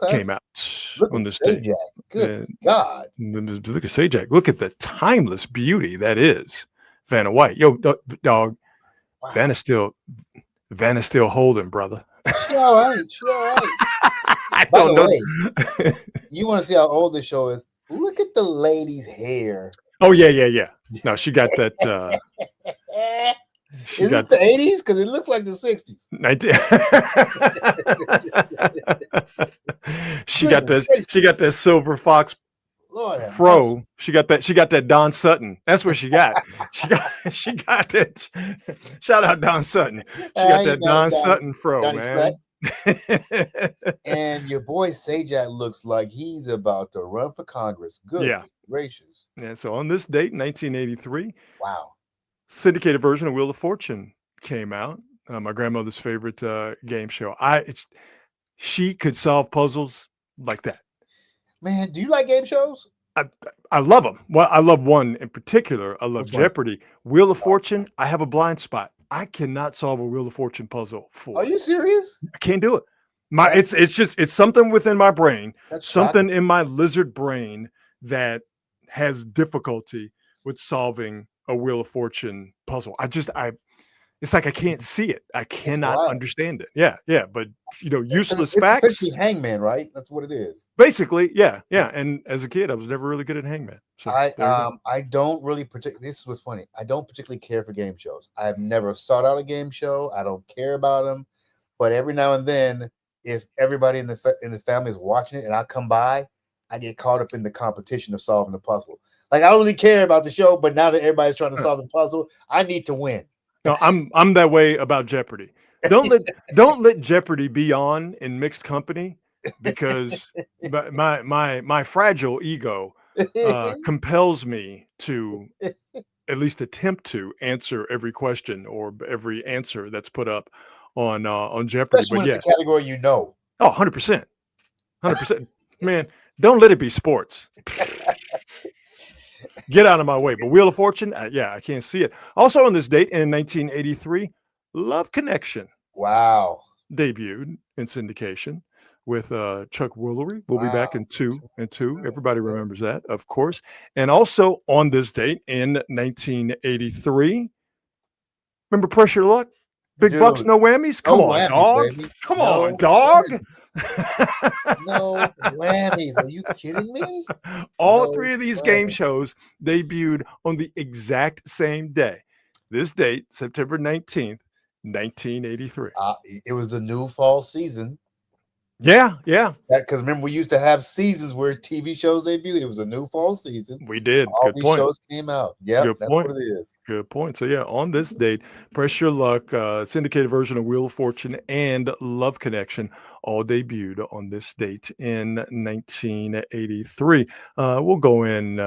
came out on this date. Good God. Look at Sajak. Look at the timeless beauty that is Vanna White. Yo, dog, wow. Vanna's still holding, brother. She all right. I By don't the know. way, you want to see how old this show is? Look at the lady's hair. Oh, yeah. No, she got that. Is this the 80s? Because it looks like the 60s. She got that silver fox fro. She got that Don Sutton. That's what she got. She got that. Shout out Don Sutton. She got that Don Sutton fro, Donnie man. And your boy Sajak looks like he's about to run for Congress. Good gracious. Yeah, so on this date, 1983. Wow. Syndicated version of Wheel of Fortune came out. My grandmother's favorite game show. She could solve puzzles like that. Man, do you like game shows? I love them. Well, I love one in particular. I love Jeopardy. Wheel of Fortune, I have a blind spot. I cannot solve a Wheel of Fortune puzzle for. Are you serious? I can't do it. It's something within my brain, something in my lizard brain that has difficulty with solving a Wheel of Fortune puzzle. It's like I can't see it. I cannot understand it. Yeah. But useless facts. It's essentially Hangman, right? That's what it is. Basically, yeah. And as a kid, I was never really good at Hangman. So I don't really this is what's funny. I don't particularly care for game shows. I've never sought out a game show. I don't care about them. But every now and then, if everybody in the family is watching it and I come by, I get caught up in the competition of solving the puzzle. Like I don't really care about the show, but now that everybody's trying to solve the puzzle, I need to win. No, I'm that way about Jeopardy. Don't let Jeopardy be on in mixed company, because my fragile ego compels me to at least attempt to answer every question or every answer that's put up on Jeopardy. Especially But when it's a category you know. Oh, 100%. 100%. Man, don't let it be sports. Get out of my way. But Wheel of Fortune, I can't see it. Also on this date in 1983, Love Connection. Wow. Debuted in syndication with Chuck Woolery. We'll be back in 2 and 2. Everybody remembers that, of course. And also on this date in 1983, remember Pressure Luck? Big bucks, no whammies? Come on, dog. Baby. Come on, dog. No whammies. Are you kidding me? All three of these game shows debuted on the exact same day. This date, September 19th, 1983. It was the new fall season. Yeah. Because remember, we used to have seasons where TV shows debuted. It was a new fall season. We did. All Good these point. shows came out. Yeah, that's point. what it is. Good point. So on this date, Pressure Luck, syndicated version of Wheel of Fortune, and Love Connection all debuted on this date in 1983. We'll go in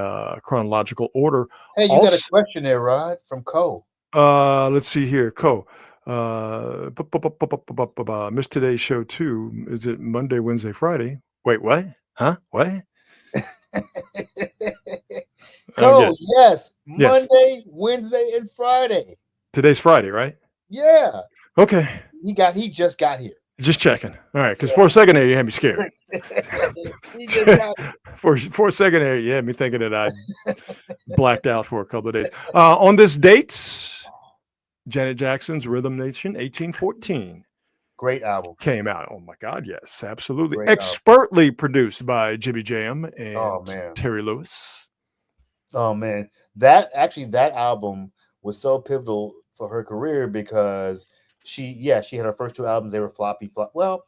chronological order. Hey, you got a question there, Rod, from Cole. Let's see here, Cole. Missed today's show too. Is it Monday, Wednesday, Friday? Wait, what? Huh? What? Cole, yes. Monday, Wednesday, and Friday. Today's Friday, right? Yeah. Okay. He just got here. Just checking. All right, because for a second there you had me scared. For a second there, you had me thinking that I blacked out for a couple of days. On this date, Janet Jackson's Rhythm Nation, 1814. Great album. Came out. Oh my God, yes, absolutely. Great Expertly album. Produced by Jimmy Jam and Terry Lewis. Oh man. That album was so pivotal for her career because she had her first 2 albums, they were flop. Well,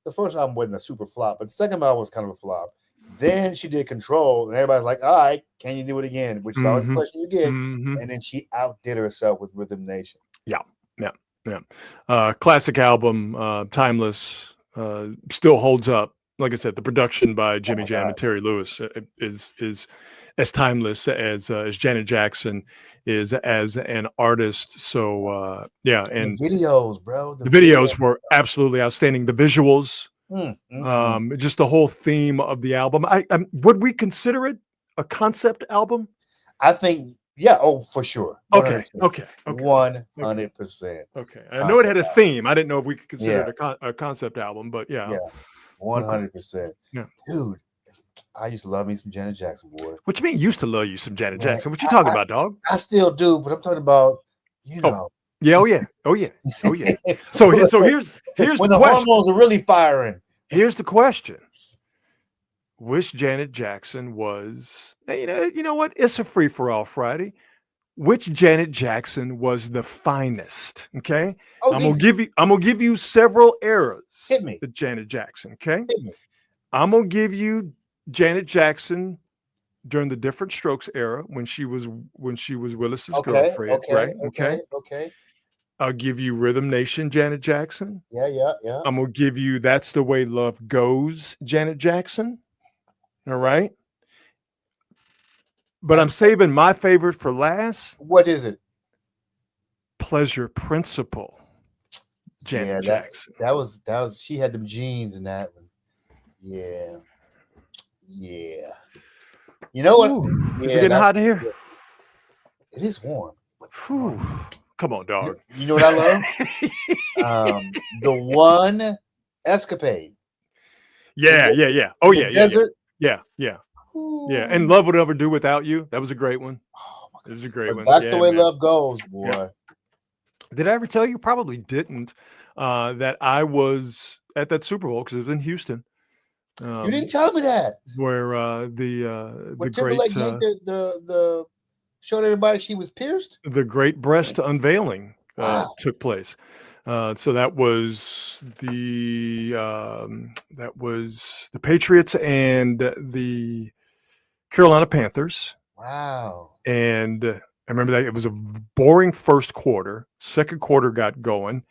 the first album wasn't a super flop, but the second album was kind of a flop. Then she did Control, and everybody's like, all right, can you do it again? Which is always the question you get. And then she outdid herself with Rhythm Nation. Yeah. Classic album, timeless, still holds up. Like I said, the production by Jimmy Jam and Terry Lewis is as timeless as Janet Jackson is as an artist. So, and the videos, bro. The videos were absolutely outstanding. The visuals. Just the whole theme of the album. Would we consider it a concept album? I think, for sure. 100%. Okay. 100%. Okay. I know it had a theme. I didn't know if we could consider it a concept album, but 100%. Yeah. Dude, I used to love me some Janet Jackson, boy. What you mean used to love you some Janet Jackson? What you talking about, dog? I still do, but I'm talking about, know. Yeah, oh yeah. So here's when the question. Hormones are really firing. Here's the question: which Janet Jackson was? You know what? It's a free for all Friday. Which Janet Jackson was the finest? Okay, I'm gonna give you several eras. Hit me. The Janet Jackson. Okay, hit me. I'm gonna give you Janet Jackson during the Different Strokes era when she was Willis's girlfriend, right? Okay. I'll give you Rhythm Nation, Janet Jackson. Yeah. I'm gonna give you That's the Way Love Goes, Janet Jackson. All right. But I'm saving my favorite for last. What is it? Pleasure Principle, Janet Jackson. That was she had them jeans in that one. Yeah. You know what? Is it getting hot in here? It is warm. Whew. Come on, dog. You know what I love? The One Escapade. Yeah. Oh, yeah. Desert. Yeah. And Love Would Never Do Without You. That was a great one. Oh my God. It was a great one. That's the way love goes, boy. Yeah. Did I ever tell you? Probably didn't. That I was at that Super Bowl because it was in Houston. You didn't tell me that. Where the Timberlake great the showed everybody she was pierced. The great breast unveiling took place. So that was the Patriots and the Carolina Panthers. Wow. And I remember that it was a boring first quarter. Second quarter got going,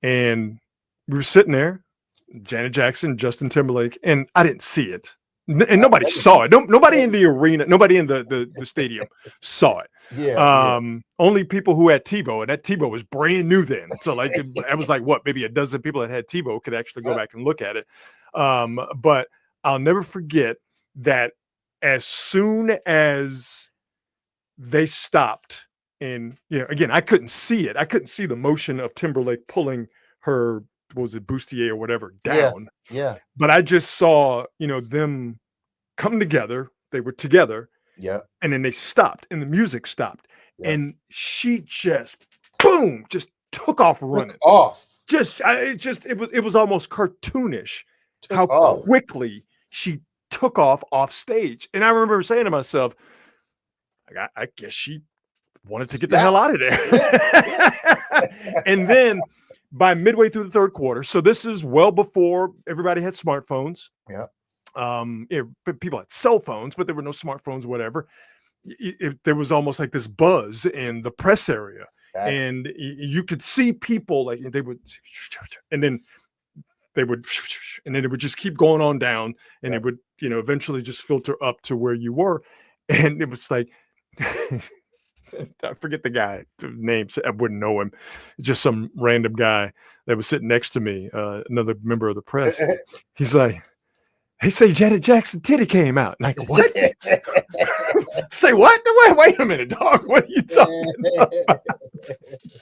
and we were sitting there, Janet Jackson, Justin Timberlake, and I didn't see it. And nobody saw it. Nobody in the arena, nobody in the stadium saw it. Yeah. Only people who had TiVo, and that TiVo was brand new then. So like it was like what, maybe a dozen people that had TiVo could actually go back and look at it. But I'll never forget that as soon as they stopped, and again, I couldn't see it. I couldn't see the motion of Timberlake pulling her, what was it, bustier or whatever, down. Yeah. But I just saw, them come together. They were together. Yeah. And then they stopped, and the music stopped. Yeah. And she just, boom, just took off running. It was almost cartoonish how quickly she took off stage. And I remember saying to myself, I guess she wanted to get the hell out of there. And then by midway through the third quarter, so this is well before everybody had smartphones. Yeah. People had cell phones, but there were no smartphones, whatever. There was almost like this buzz in the press area. And you could see people like they would, and then it would just keep going on down, and it would, eventually just filter up to where you were. And it was like, I forget the guy's name. I wouldn't know him. Just some random guy that was sitting next to me, another member of the press. He's like, "Hey, say Janet Jackson titty came out." And I go, "What?" Say what? Wait a minute, dog. What are you talking about?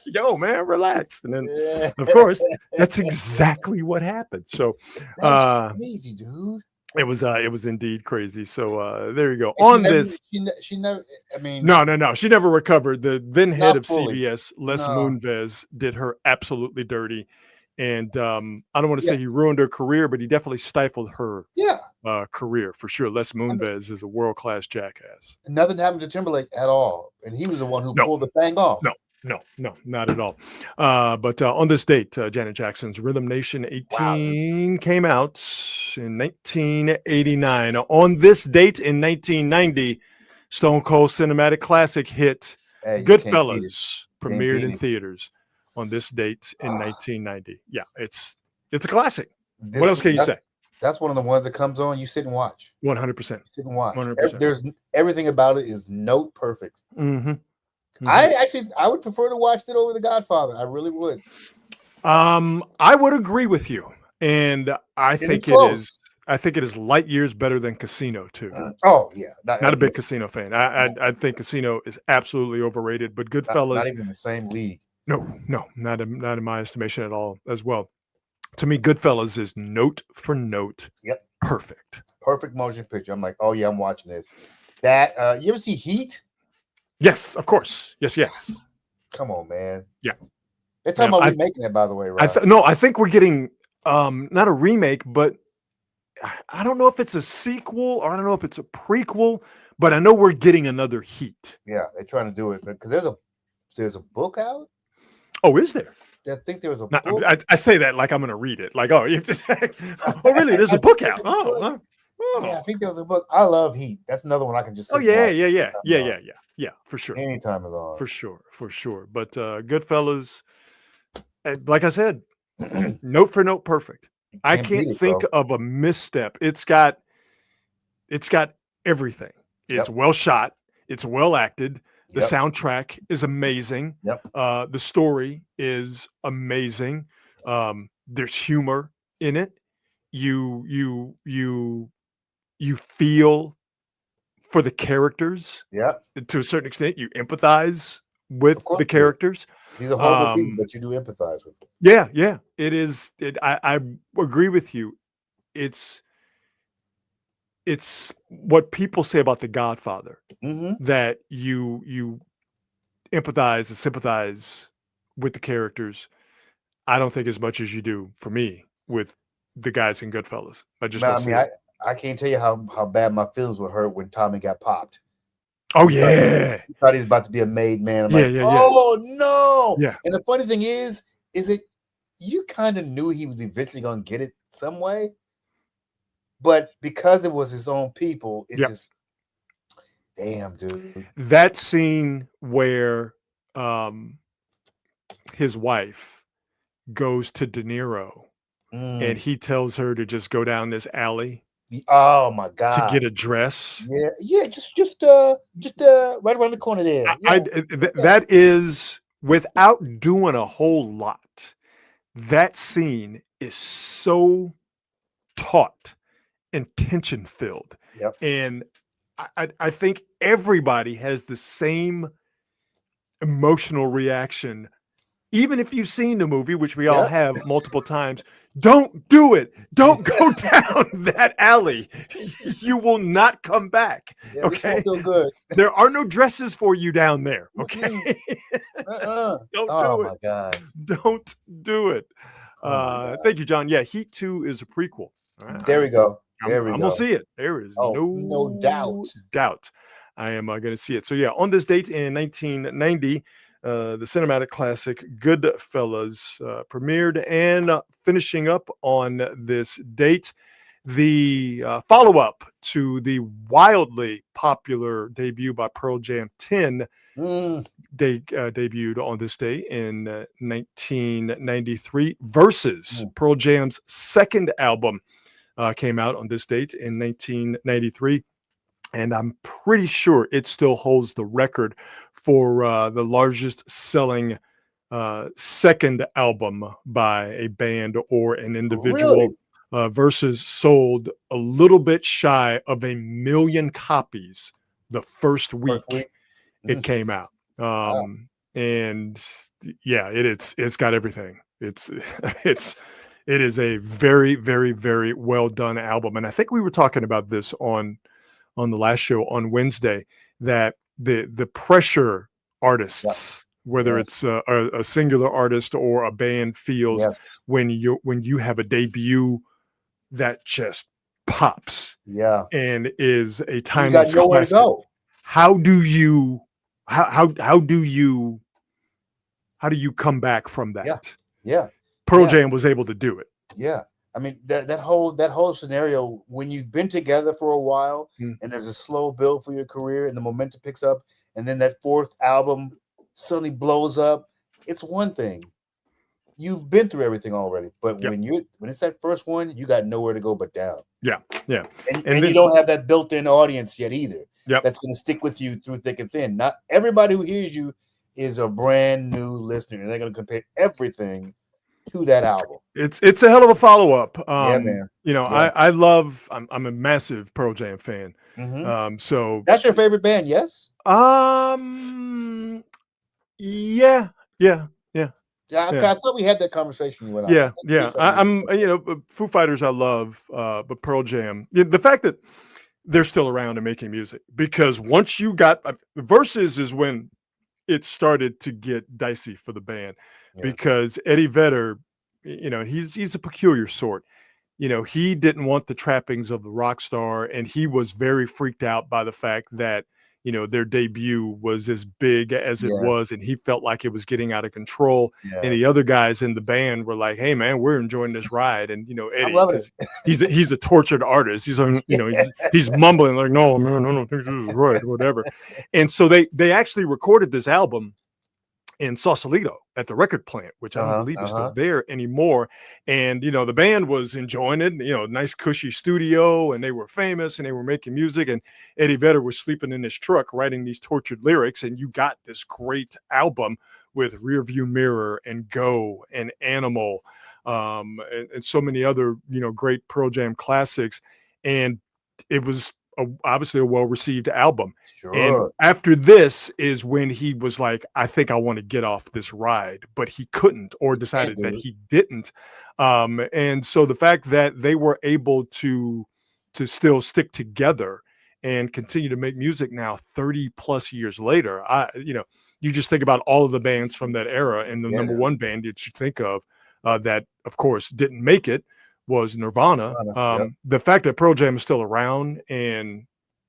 Yo, man, relax. And then, of course, that's exactly what happened. So, crazy, dude. It was indeed crazy. So there you go. She never. I mean, no. She never recovered. The then head of fully. CBS, Les Moonves, did her absolutely dirty. And I don't want to say he ruined her career, but he definitely stifled her career for sure. Les Moonves is a world-class jackass. Nothing happened to Timberlake at all, and he was the one who pulled the thing off. No, not at all. But on this date, Janet Jackson's Rhythm Nation 18 came out in 1989. On this date in 1990, Stone Cold Cinematic Classic hit Goodfellas premiered in theaters on this date in 1990. Yeah, it's a classic. What else can you say? That's one of the ones that comes on, you sit and watch. 100%. Sit and watch. 100%. There's everything about it is note perfect. Mm-hmm. I would prefer to watch it over The Godfather. I really would. I would agree with you, and I think it is light years better than Casino too. Oh yeah, not a big Casino fan. I think Casino is absolutely overrated, but Goodfellas not even in the same league. No, not in my estimation at all. As well, to me, Goodfellas is note for note. Yep, perfect motion picture. I'm like, oh yeah, I'm watching this. That you ever see Heat? Yes, of course. Yes. Come on, man. Yeah. They're talking about remaking it, by the way, right? I think we're getting not a remake, but I don't know if it's a sequel or I don't know if it's a prequel, but I know we're getting another Heat. Yeah, they're trying to do it because there's a book out. Oh, is there? I think there was a book. I say that like I'm going to read it. Like, oh, you have to say, oh, really? There's a book out. Oh. Yeah, I think there was a book. I love Heat. That's another one I can just. Yeah, for sure. Anytime at all. For sure. But Goodfellas, like I said, note for note, perfect. I can't think of a misstep. It's got everything. It's well shot. It's well acted. The soundtrack is amazing. The story is amazing. There's humor in it. You feel for the characters. To a certain extent, you empathize with the characters. These are horrible people, but you do empathize with them. Yeah. It is. I agree with you. It's what people say about The Godfather, that you empathize and sympathize with the characters. I don't think as much as you do, for me, with the guys in Goodfellas. I can't tell you how bad my feelings were hurt when Tommy got popped. Oh yeah, he thought he was about to be a made man. I'm yeah. Oh no. Yeah. And the funny thing is it you kind of knew he was eventually going to get it some way. But because it was his own people, it's just, damn, dude. That scene where his wife goes to De Niro and he tells her to just go down this alley. Oh my God! To get a dress. Yeah, just right around the corner there. That is, without doing a whole lot, that scene is so taut and tension filled. Yep. And I think everybody has the same emotional reaction. Even if you've seen the movie, which we all have multiple times, don't do it. Don't go down that alley. You will not come back. Yeah, okay. Feel good. There are no dresses for you down there. Okay. Don't do it. My God. Don't do it. Thank you, John. Yeah, Heat 2 is a prequel. There we go. I'm gonna see it. There is no doubt. I am going to see it. So yeah, on this date in 1990, the cinematic classic Goodfellas premiered, and finishing up on this date, the follow-up to the wildly popular debut by Pearl Jam 10 debuted on this day in 1993 versus Pearl Jam's second album came out on this date in 1993. And I'm pretty sure it still holds the record for the largest selling second album by a band or an individual. Really? Versus sold a little bit shy of 1 million copies the first week it came out. And yeah, it's got everything. It is a very, very, very well done album. And I think we were talking about this on the last show on Wednesday, that the pressure artists, whether it's a singular artist or a band, feels when you have a debut that just pops, and is a timeless classic. How do you come back from that? Pearl Jam was able to do it. I mean, that whole scenario, when you've been together for a while and there's a slow build for your career and the momentum picks up, and then that fourth album suddenly blows up, it's one thing. You've been through everything already, but when it's that first one, you got nowhere to go but down. And then, you don't have that built-in audience yet either. That's going to stick with you through thick and thin. Not everybody who hears you is a brand new listener, and they're going to compare everything to that album. It's a hell of a follow-up. Man. I'm a massive Pearl Jam fan. So that's your favorite band, yes? I thought we had that conversation when I'm Foo Fighters I love, but Pearl Jam, the fact that they're still around and making music, because once you got Versus is when it started to get dicey for the band, because Eddie Vedder, he's a peculiar sort. He didn't want the trappings of the rock star, and he was very freaked out by the fact that their debut was as big as it was, and he felt like it was getting out of control. And the other guys in the band were like, "Hey man, we're enjoying this ride." And Eddie, he's a tortured artist. He's he's mumbling like, "No man, I don't think this is right," whatever. And so they actually recorded this album in Sausalito at the record plant, which I don't believe is still there anymore. And, the band was enjoying it, nice cushy studio, and they were famous and they were making music, and Eddie Vedder was sleeping in his truck writing these tortured lyrics. And you got this great album with Rearview Mirror and Go and Animal, and so many other, great Pearl Jam classics. And it was obviously a well-received album. And after this is when he was like, I think I want to get off this ride, but he couldn't, or decided that he didn't. And so the fact that they were able to still stick together and continue to make music now 30 plus years later, you just think about all of the bands from that era, and the number one band that you think of that of course didn't make it was Nirvana. The fact that Pearl Jam is still around and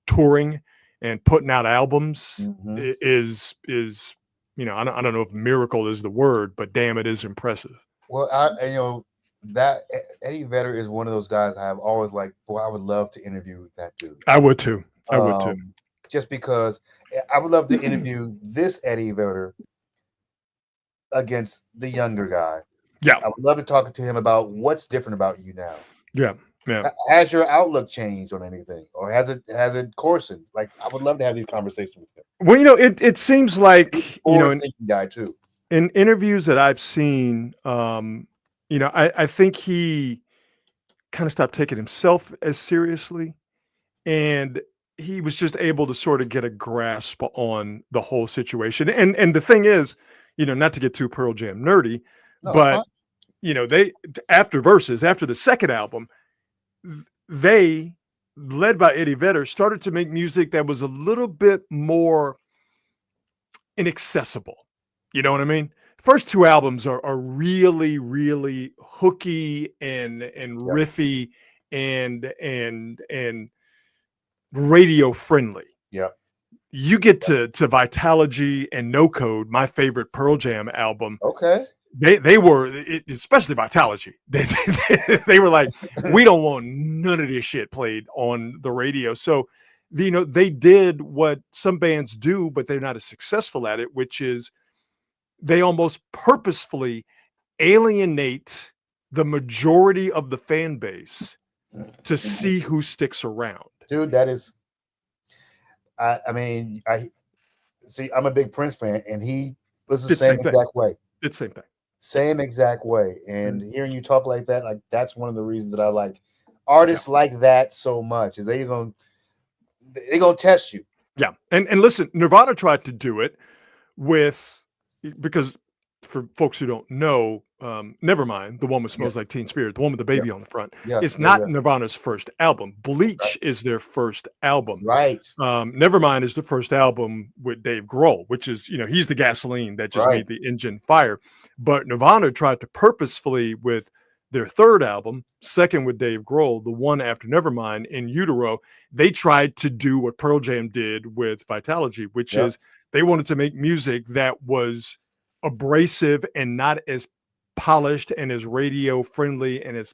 touring and putting out albums is I don't know if miracle is the word, but damn, it is impressive. Well, that Eddie Vedder is one of those guys I have always like. Boy, I would love to interview that dude. I would too. Just because I would love to interview this Eddie Vedder against the younger guy. Yeah, I would love to talk to him about what's different about you now. Yeah. Has your outlook changed on anything, or has it coarsened? Like, I would love to have these conversations with him. Well, it seems like Thinking guy too. In interviews that I've seen, I think he kind of stopped taking himself as seriously, and he was just able to sort of get a grasp on the whole situation. And the thing is, not to get too Pearl Jam nerdy, but they after the second album, they, led by Eddie Vedder, started to make music that was a little bit more inaccessible. You know what I mean? First two albums are really, really hooky and riffy and radio friendly. Yeah. You get to Vitalogy and No Code, my favorite Pearl Jam album. Okay. They were, especially Vitalogy. They were like, we don't want none of this shit played on the radio. So, they did what some bands do, but they're not as successful at it, which is they almost purposefully alienate the majority of the fan base to see who sticks around. Dude, that is, I see, I'm a big Prince fan, and he was the same exact way. It's the same thing. Same exact way. And hearing you talk like that, like, that's one of the reasons that I like artists like that so much, is they're gonna test you. Yeah. And listen, Nirvana tried to do it because for folks who don't know, Nevermind, the one with Smells Like Teen Spirit, the one with the baby on the front, it's not Nirvana's first album. Bleach is their first album. Right. Nevermind is the first album with Dave Grohl, which is, he's the gasoline that just made the engine fire. But Nirvana tried to purposefully, with their third album, second with Dave Grohl, the one after Nevermind, In Utero, they tried to do what Pearl Jam did with Vitalogy, which is they wanted to make music that was abrasive and not as polished and as radio friendly and as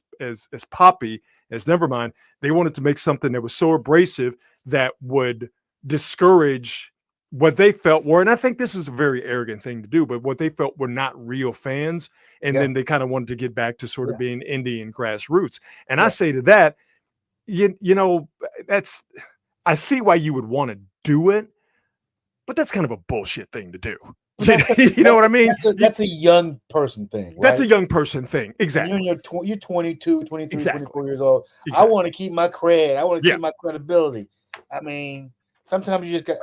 poppy as Nevermind. They wanted to make something that was so abrasive that would discourage what they felt were, and I think this is a very arrogant thing to do, but what they felt were not real fans. And then they kind of wanted to get back to sort of being indie and grassroots. And I say to that, I see why you would want to do it, but that's kind of a bullshit thing to do. You know what I mean? That's a young person thing. Right? That's a young person thing. Exactly. You're 22, 23, 24 years old. Exactly. I want to keep my cred. I want to keep my credibility. I mean, sometimes you just got,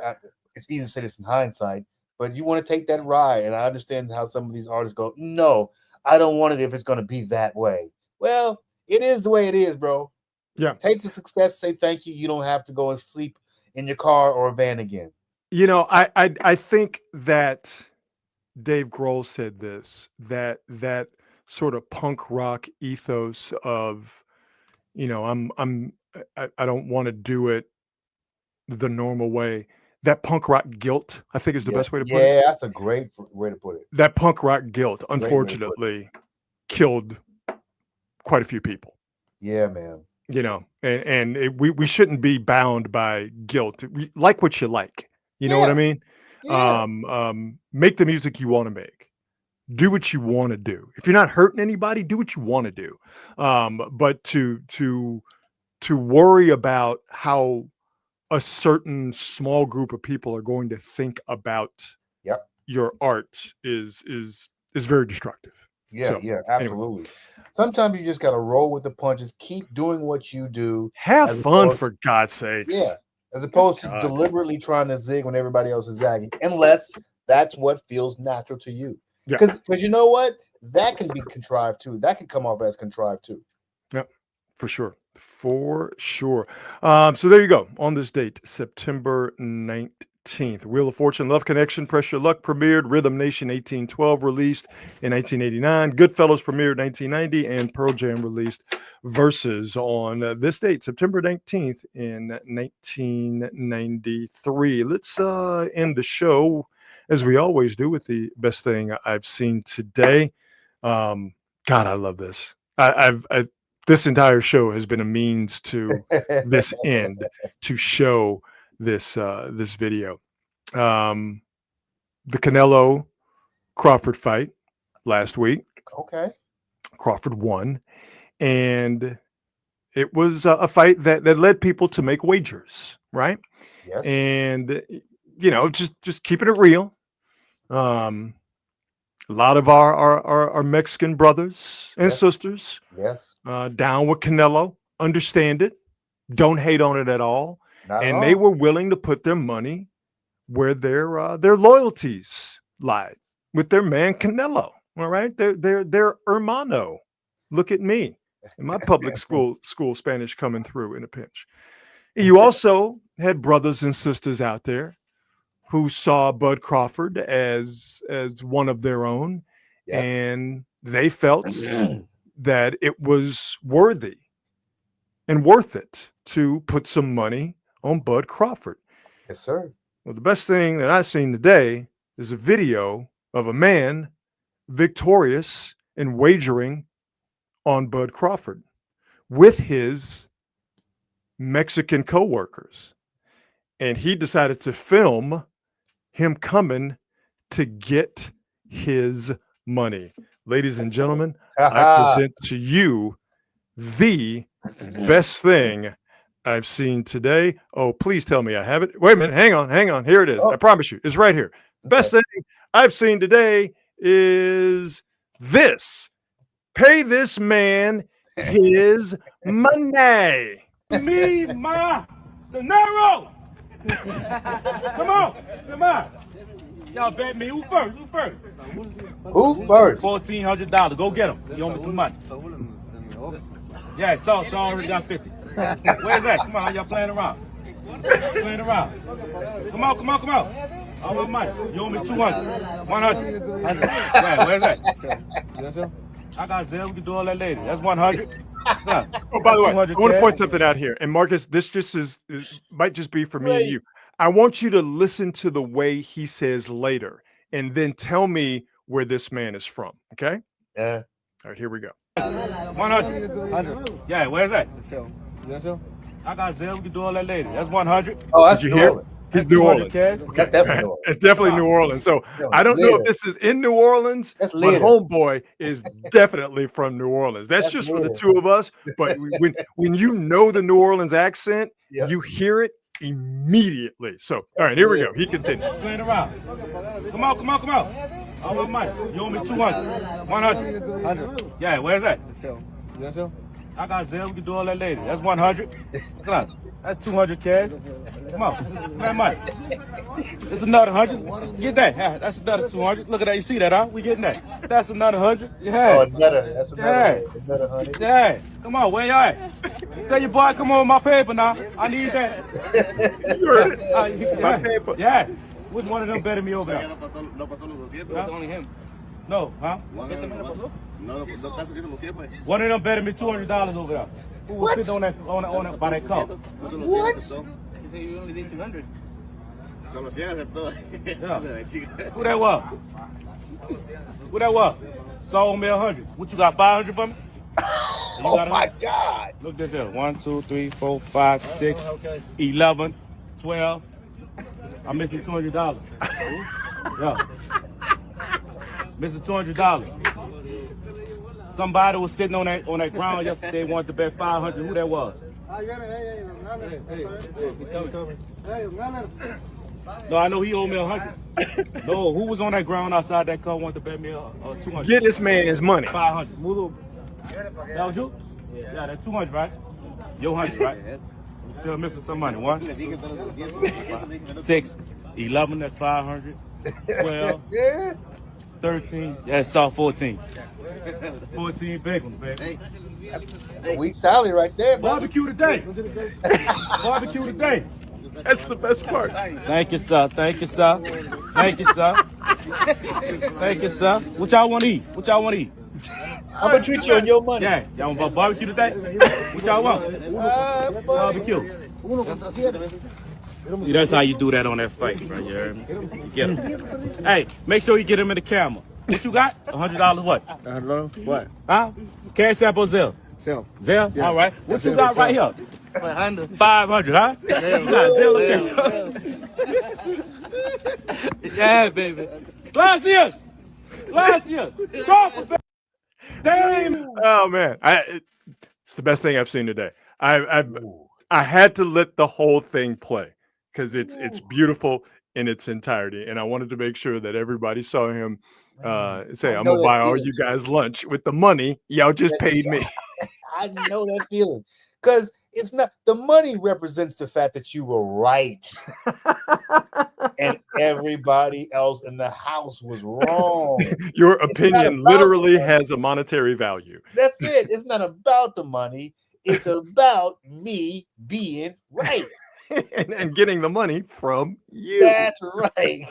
it's easy to say this in hindsight, but you want to take that ride. And I understand how some of these artists go, no, I don't want it if it's going to be that way. Well, it is the way it is, bro. Yeah. Take the success, say thank you. You don't have to go and sleep in your car or a van again. I think that Dave Grohl said this, that sort of punk rock ethos of, I don't want to do it the normal way. That punk rock guilt, I think, is the best way to put it. Yeah, that's a great way to put it. That punk rock guilt, unfortunately, killed quite a few people. Yeah, man. We shouldn't be bound by guilt. We like what you like. You know what I mean? Yeah. Make the music you want to make. Do what you want to do. If you're not hurting anybody, do what you want to do. But to worry about how a certain small group of people are going to think about your art is very destructive. Yeah, absolutely. Anyway. Sometimes you just got to roll with the punches. Keep doing what you do. Have fun, for God's sakes. Yeah. As opposed to deliberately trying to zig when everybody else is zagging, unless that's what feels natural to you. Because you know what? That can be contrived too. That can come off as contrived too. Yeah, for sure. For sure. So there you go. On this date, September 19th, Wheel of Fortune, Love Connection, Press Your Luck premiered, Rhythm Nation 1812 released in 1989, Goodfellas premiered 1990, and Pearl Jam released Versus on this date, September 19th in 1993. Let's end the show, as we always do, with the best thing I've seen today. God, I love this. This entire show has been a means to this end, to show this this video. The Canelo Crawford fight last week. Okay. Crawford won, and it was a fight that led people to make wagers, right? Yes. And just keeping it real. A lot of our Mexican brothers and sisters, yes, down with Canelo, understand it, don't hate on it at all, and they were willing to put their money where their loyalties lie, with their man Canelo. All right, they're hermano. Look at me in my public school Spanish coming through in a pinch. You also had brothers and sisters out there who saw Bud Crawford as one of their own, and they felt that it was worthy and worth it to put some money on Bud Crawford. Yes, sir. Well, the best thing that I've seen today is a video of a man victorious in wagering on Bud Crawford with his Mexican coworkers, and he decided to film him coming to get his money. Ladies and gentlemen, I present to you the best thing I've seen today. Oh, please tell me I have it. Wait a minute. Hang on. Here it is. I promise you. It's right here. Best thing I've seen today is this. Pay this man his money. Me, my dinero. Come on. Y'all bet me. Who first? Who first? $1,400. Go get him. You owe me some money. Yeah, so already got 50. Where's that? Come on, y'all playing around. Come on. I want money. You owe me 200. 100. Yeah, where's that? I got Zell. We can do all that later. That's 100. Oh, by the way, I want to point something out here. And Marcus, this just might just be for me and you. I want you to listen to the way he says later, and then tell me where this man is from. Okay? Yeah. All right, here we go. 100. Yeah, where's that? I got Zell. We can do all that later. That's 100. Oh, that's Did you hear? He's New Orleans. That's definitely New Orleans. It's definitely New Orleans. So I don't know if this is in New Orleans, but homeboy is definitely from New Orleans. That's just for the two of us. But when you know the New Orleans accent, you hear it immediately. So, all right, here we go. He continues. Playing around. Come on. I want money. You owe me 200. 100. Yeah, where's that? I got Zell. We can do all that later. That's 100. Come on. That's 200 cash. Come on. That money. It's another 100. Get that. Yeah, that's another 200. Look at that. You see that, huh? We getting that. That's another 100. Yeah. Oh, that's another 100. Yeah. Come on. Where you at? Tell your boy, come on with my paper now. I need that. You heard it. My paper. Yeah. Which one of them better me over there? It's only him. No, huh? One of them better me $200 over there. Who was sitting on that by that car? What? He said you only did 200. Yeah. Who that was? Sold me 100. What you got? 500 for me? Oh my God! Look this here. 1, 2, 3, 4, 5, 6, 11, 12. I'm missing $200. Yeah. Missing $200. Somebody was sitting on that ground yesterday, wanted to bet 500. Who that was? No, I know he owed me 100. No, who was on that ground outside that car wanted to bet me 200? Get this man his money. 500. That was you? Yeah, that's 200, right? Your 100, right? We still missing some money. 1, 6, 11. That's 500. 12. 13. Yeah, it's all 14. 14 big ones, baby. That's a weak salary right there, bro. Barbecue today. Barbecue today. That's the best part. Thank you, sir. Thank you, sir. Thank you, sir. Thank you, sir. What y'all want to eat? What y'all want to eat? I'm gonna treat you on your money. Yeah, y'all want barbecue today? What y'all want? Barbecue. See, that's how you do that on that fight, right? You heard me? You get him. Hey, make sure you get him in the camera. What you got? $100 what? $100 what? Huh? Cash App or Zelle? Sell. Zelle? Yeah. All right. What you got right here? 500. 500, huh? You got Zelle or cash? Yeah, baby. Glaciers! Stop with that. Damn! Oh man, it's the best thing I've seen today. I had to let the whole thing play because it's beautiful in its entirety, and I wanted to make sure that everybody saw him say, "I'm gonna buy all you guys lunch with the money y'all just paid me." I know that feeling because it's not the money represents the fact that you were right, and everybody else in the house was wrong. Your opinion literally has a monetary value. That's it. It's not about the money. It's about me being right. and getting the money from you. That's right.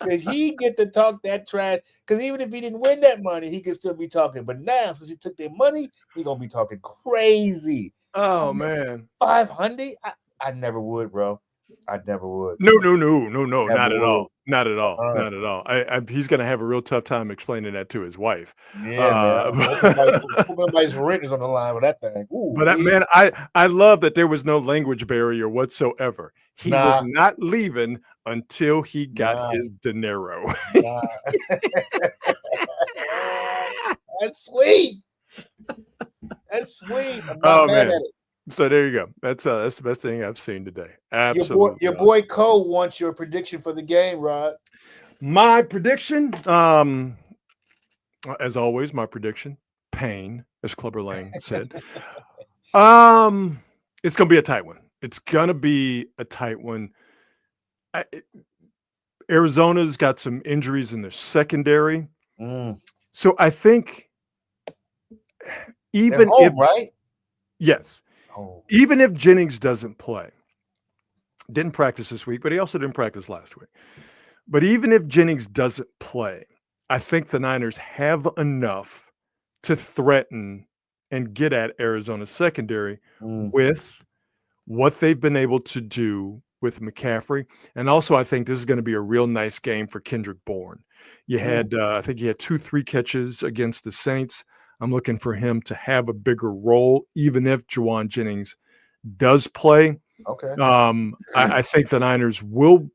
Because he get to talk that trash. Because even if he didn't win that money, he could still be talking. But now, since he took their money, he gonna be talking crazy. Oh man, 500? I never would, bro. I never would. No, not at all. Not at all. Uh-huh. Not at all. He's going to have a real tough time explaining that to his wife. Yeah, man. Everybody's rent is on the line with that thing. Ooh, but man, I love that there was no language barrier whatsoever. He was not leaving until he got his dinero. That's sweet. That's sweet. I'm not mad at it. So there you go. That's the best thing I've seen today. Absolutely. Your boy Cole wants your prediction for the game, Rod. My prediction, as always, pain, as Clubber Lang said. It's gonna be a tight one. Arizona's got some injuries in their secondary. So I think even if right? Yes. Even if Jennings doesn't play, didn't practice this week, but he also didn't practice last week. But even if Jennings doesn't play, I think the Niners have enough to threaten and get at Arizona's secondary with what they've been able to do with McCaffrey. And also, I think this is going to be a real nice game for Kendrick Bourne. You had, I think he had 2-3 catches against the Saints. I'm looking for him to have a bigger role, even if Juwan Jennings does play. Okay. I think the Niners will.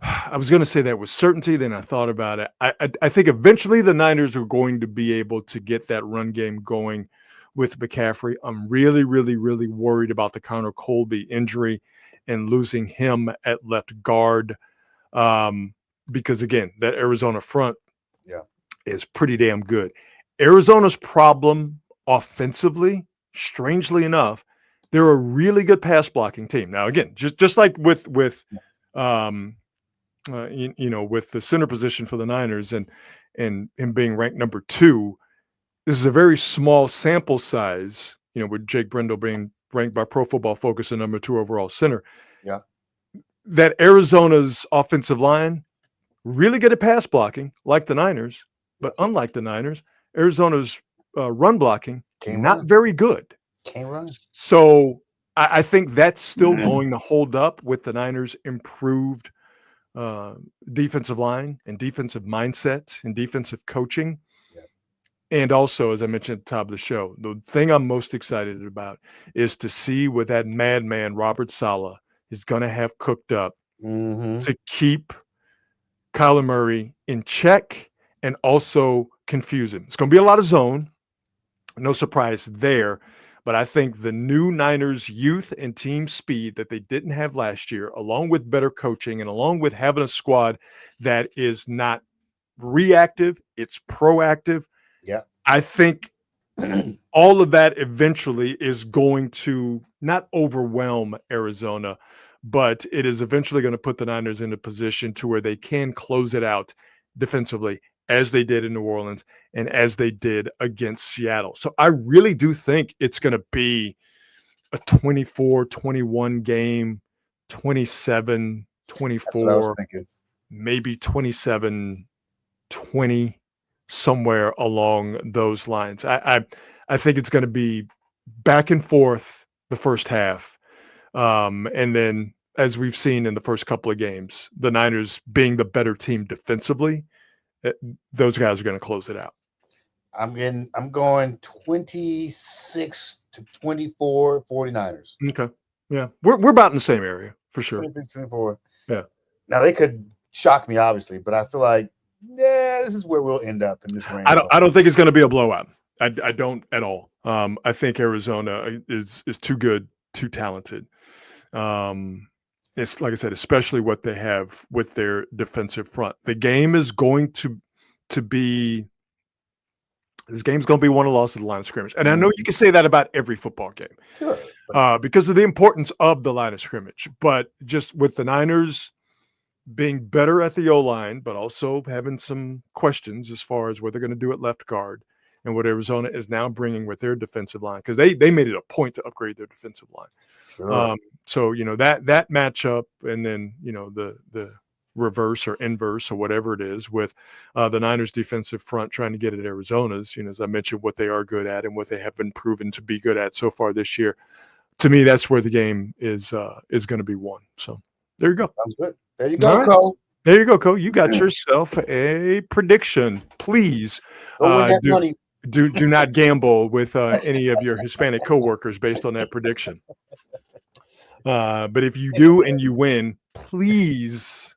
I was going to say that with certainty. Then I thought about it. I think eventually the Niners are going to be able to get that run game going with McCaffrey. I'm really, really, really worried about the Connor Colby injury and losing him at left guard. Because again, that Arizona front is pretty damn good. Arizona's problem offensively, strangely enough, they're a really good pass blocking team. Now, again, just like with with the center position for the Niners and him being ranked number 2, this is a very small sample size, with Jake Brendel being ranked by Pro Football Focus the number 2 overall center. Yeah. That Arizona's offensive line, really good at pass blocking, like the Niners, but unlike the Niners, Arizona's run blocking, not very good. Can't run. So I think that's still going to hold up with the Niners' improved defensive line and defensive mindset and defensive coaching. Yeah. And also, as I mentioned at the top of the show, the thing I'm most excited about is to see what that madman Robert Saleh is going to have cooked up to keep Kyler Murray in check and also confuse him. It's going to be a lot of zone. No surprise there. But I think the new Niners youth and team speed that they didn't have last year, along with better coaching and along with having a squad that is not reactive, it's proactive. Yeah. I think all of that eventually is going to not overwhelm Arizona, but it is eventually going to put the Niners in a position to where they can close it out defensively, as they did in New Orleans and as they did against Seattle. So I really do think it's going to be a 24-21 game, 27-24, maybe 27-20, somewhere along those lines. I think it's going to be back and forth the first half. And then, as we've seen in the first couple of games, the Niners being the better team defensively those guys are going to close it out. I'm going 26-24 49ers. Okay. Yeah. We're about in the same area for sure. 26-24. Yeah. Now they could shock me, obviously, but I feel like, this is where we'll end up in this range. I don't think it's going to be a blowout. I don't at all. I think Arizona is too good, too talented. It's like I said, especially what they have with their defensive front. The game is going to be. This game's going to be won or lost at the line of scrimmage. And I know you can say that about every football game. Sure. Because of the importance of the line of scrimmage. But just with the Niners being better at the O-line, but also having some questions as far as what they're going to do at left guard and what Arizona is now bringing with their defensive line, because they made it a point to upgrade their defensive line. Sure. So, that matchup, and then, the reverse or inverse or whatever it is with the Niners defensive front trying to get at Arizona's, as I mentioned, what they are good at and what they have been proven to be good at so far this year. To me, that's where the game is going to be won. So there you go. Sounds good. There you go, Cole. There you go, Cole. You got yourself a prediction. Please money. do not gamble with any of your Hispanic coworkers based on that prediction. But if you do and you win, please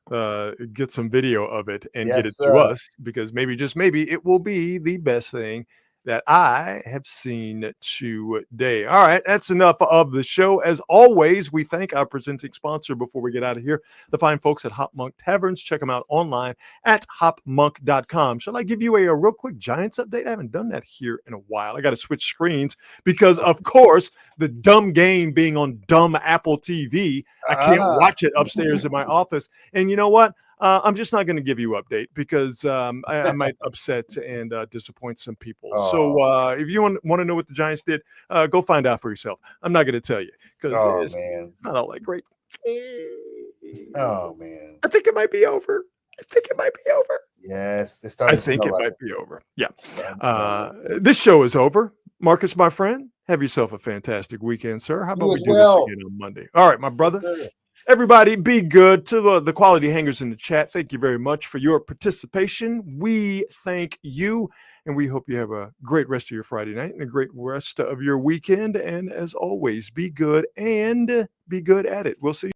get some video of it and get it to us, because maybe, just maybe, it will be the best thing that I have seen today. All right, that's enough of the show. As always, we thank our presenting sponsor before we get out of here, the fine folks at Hop Monk Taverns. Check them out online at hopmonk.com. Shall I give you a real quick Giants update? I haven't done that here in a while. I got to switch screens because, of course, the dumb game being on dumb Apple TV, I can't watch it upstairs in my office. And you know what? I'm just not going to give you an update because I might upset and disappoint some people. So if you want to know what the Giants did, go find out for yourself. I'm not going to tell you because it's not all that great. Oh, man. I think it might be over. Yes. I think it might be over. Yeah. This show is over. Marcus, my friend, have yourself a fantastic weekend, sir. How about we do this again on Monday? All right, my brother. Sure. Everybody, be good. To the quality hangers in the chat, thank you very much for your participation. We thank you, and we hope you have a great rest of your Friday night and a great rest of your weekend. And as always, be good and be good at it. We'll see you.